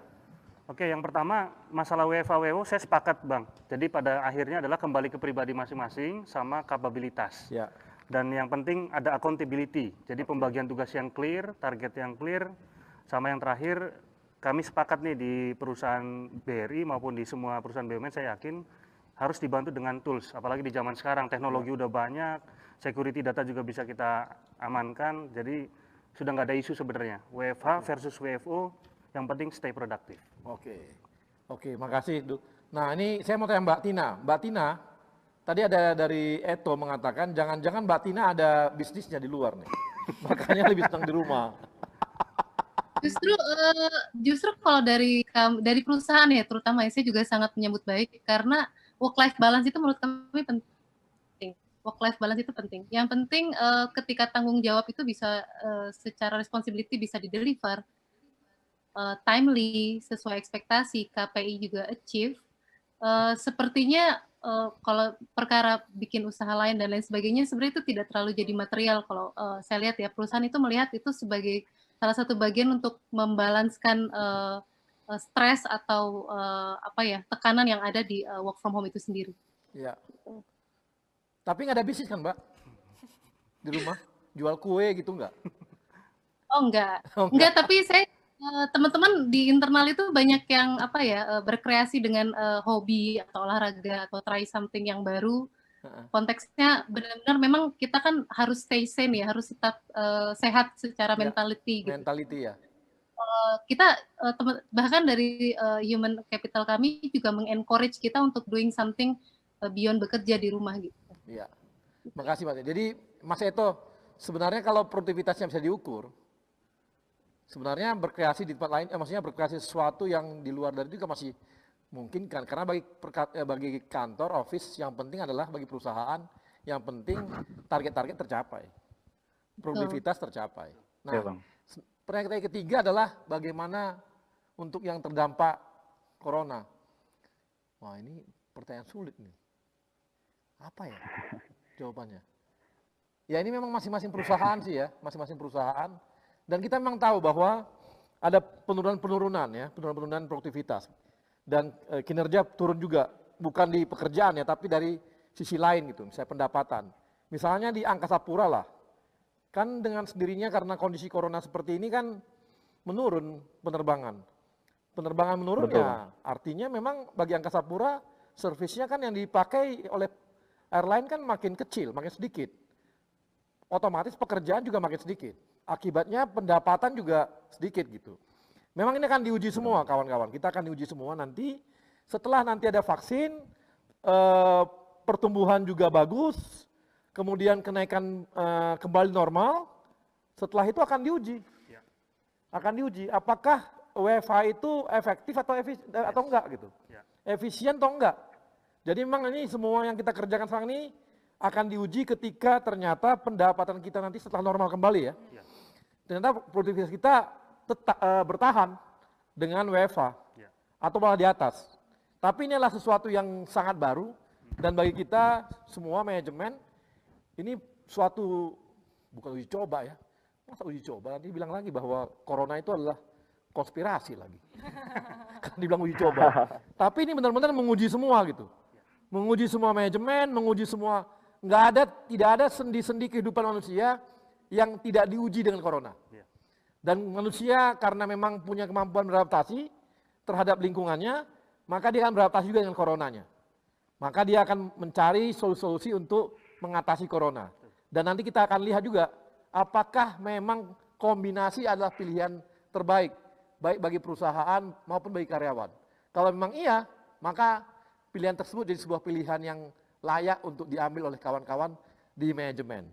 Oke, yang pertama masalah WFH-WO saya sepakat Bang. Jadi pada akhirnya adalah kembali ke pribadi masing-masing sama kapabilitas. Ya. Dan yang penting ada accountability. Jadi pembagian tugas yang clear, target yang clear, sama yang terakhir kami sepakat nih di perusahaan BRI maupun di semua perusahaan BUMN saya yakin harus dibantu dengan tools. Apalagi di zaman sekarang teknologi udah banyak, security data juga bisa kita amankan. Jadi sudah nggak ada isu sebenarnya. WFH versus WFO, yang penting stay produktif. Oke, makasih. Nah ini saya mau tanya Mbak Tina. Mbak Tina, tadi ada dari Eto mengatakan jangan-jangan Mbak Tina ada bisnisnya di luar nih. Makanya lebih senang di rumah. Justru kalau dari perusahaan ya, terutama saya juga sangat menyambut baik karena work life balance itu menurut kami penting. Work life balance itu penting. Yang penting ketika tanggung jawab itu bisa secara responsibility bisa dideliver, timely, sesuai ekspektasi, KPI juga achieve. Sepertinya kalau perkara bikin usaha lain dan lain sebagainya sebenarnya itu tidak terlalu jadi material kalau saya lihat ya, perusahaan itu melihat itu sebagai salah satu bagian untuk membalanskan stres atau tekanan yang ada di work from home itu sendiri. Iya. Tapi nggak ada bisnis kan Mbak? Di rumah? Jual kue gitu nggak? Oh enggak. Enggak, tapi saya teman-teman di internal itu banyak yang berkreasi dengan hobi atau olahraga atau try something yang baru. Konteksnya benar-benar memang kita kan harus stay sane ya, harus tetap sehat secara mentality gitu. Mentality ya. Kita bahkan dari human capital kami juga mengencourage kita untuk doing something beyond bekerja di rumah gitu. Iya. Makasih Mas. Jadi Mas Eto, sebenarnya kalau produktivitasnya bisa diukur, sebenarnya berkreasi di tempat lain, maksudnya berkreasi sesuatu yang di luar dari itu juga masih mungkin kan, karena bagi kantor, office, yang penting adalah bagi perusahaan, yang penting target-target tercapai, produktivitas tercapai. Nah, Ya, Bang. pertanyaan ketiga adalah bagaimana untuk yang terdampak corona. Wah ini pertanyaan sulit nih. Apa ya jawabannya? Ya ini memang masing-masing perusahaan sih ya, masing-masing perusahaan. Dan kita memang tahu bahwa ada penurunan ya, penurunan produktivitas. Dan kinerja turun juga, bukan di pekerjaan ya, tapi dari sisi lain gitu, misalnya pendapatan. Misalnya di Angkasa Pura lah, kan dengan sendirinya karena kondisi corona seperti ini kan menurun penerbangan. Penerbangan menurun ya, artinya memang bagi Angkasa Pura, servisnya kan yang dipakai oleh airline kan makin kecil, makin sedikit. Otomatis pekerjaan juga makin sedikit. Akibatnya pendapatan juga sedikit gitu. Memang ini akan diuji semua kawan-kawan, kita akan diuji semua nanti. Setelah nanti ada vaksin, pertumbuhan juga bagus, kemudian kenaikan kembali normal, setelah itu akan diuji. Akan diuji, apakah WFH itu efektif atau enggak gitu. Efisien atau enggak. Jadi memang ini semua yang kita kerjakan sekarang ini akan diuji ketika ternyata pendapatan kita nanti setelah normal kembali ya. Ternyata produktivitas kita tetap bertahan dengan WFH atau malah di atas. Tapi ini adalah sesuatu yang sangat baru dan bagi kita semua manajemen ini suatu bukan uji coba ya. Masa uji coba nanti bilang lagi bahwa corona itu adalah konspirasi lagi. Kan dibilang uji coba. Tapi ini benar-benar menguji semua gitu. Menguji semua manajemen, menguji semua, tidak ada sendi-sendi kehidupan manusia yang tidak diuji dengan corona. Dan manusia karena memang punya kemampuan beradaptasi terhadap lingkungannya, maka dia akan beradaptasi juga dengan coronanya. Maka dia akan mencari solusi-solusi untuk mengatasi corona. Dan nanti kita akan lihat juga apakah memang kombinasi adalah pilihan terbaik, baik bagi perusahaan maupun bagi karyawan. Kalau memang iya, maka pilihan tersebut jadi sebuah pilihan yang layak untuk diambil oleh kawan-kawan di manajemen.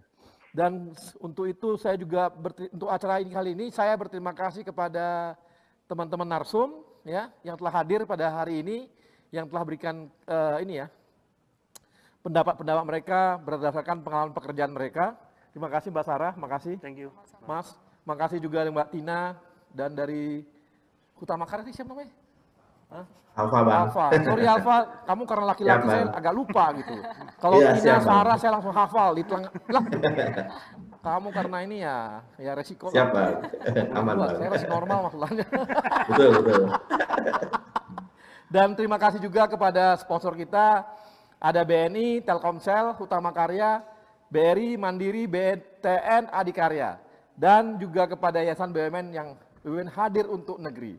Dan untuk itu saya juga untuk acara ini kali ini saya berterima kasih kepada teman-teman Narsum ya yang telah hadir pada hari ini, yang telah berikan pendapat-pendapat mereka berdasarkan pengalaman pekerjaan mereka. Terima kasih Mbak Sarah, makasih. Thank you. Mas, makasih juga Mbak Tina dan dari Utama Karya siapa namanya? Alfa, Bang. Alfa. Sorry Alfa, kamu karena laki-laki Ya, saya Bang. agak lupa gitu. Kalau Iya, Tina, siap, Bang. Sarah saya langsung hafal. Kamu karena ini ya resiko. Siap, Bang. Aman, Bang. Saya masih normal maksudnya. Betul, betul. Dan terima kasih juga kepada sponsor kita, ada BNI, Telkomsel, Utama Karya, BRI, Mandiri, BTN, Adikarya. Dan juga kepada Yayasan BUMN yang BUMN hadir untuk negeri.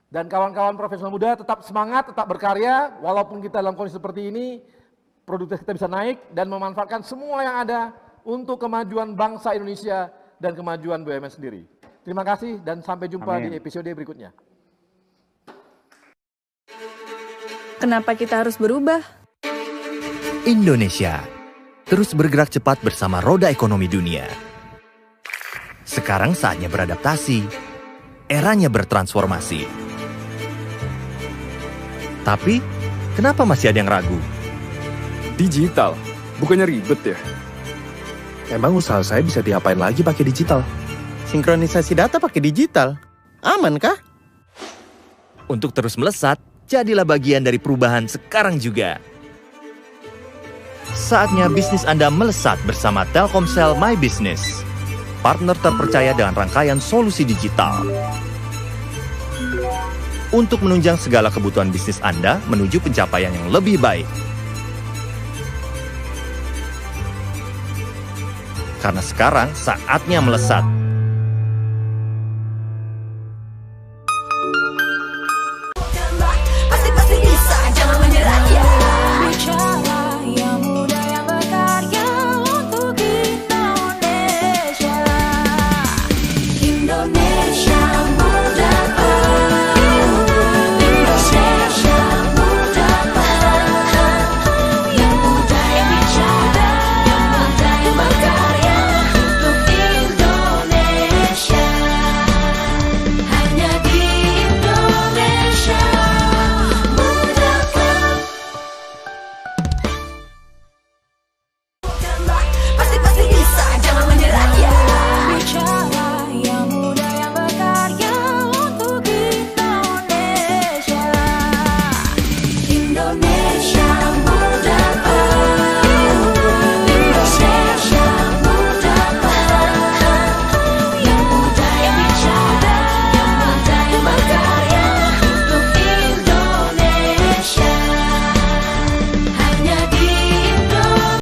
Dan kawan-kawan profesional muda tetap semangat, tetap berkarya, walaupun kita dalam kondisi seperti ini, produktivitas kita bisa naik dan memanfaatkan semua yang ada untuk kemajuan bangsa Indonesia dan kemajuan BUMN sendiri. Terima kasih dan sampai jumpa Amin. di episode berikutnya. Kenapa kita harus berubah? Indonesia terus bergerak cepat bersama roda ekonomi dunia. Sekarang saatnya beradaptasi, eranya bertransformasi. Tapi, kenapa masih ada yang ragu? Digital, bukannya ribet ya? Emang usaha saya bisa diapain lagi pakai digital? Sinkronisasi data pakai digital. Aman kah? Untuk terus melesat, jadilah bagian dari perubahan sekarang juga. Saatnya bisnis Anda melesat bersama Telkomsel My Business. Partner terpercaya dengan rangkaian solusi digital. Untuk menunjang segala kebutuhan bisnis Anda menuju pencapaian yang lebih baik. Karena sekarang saatnya melesat.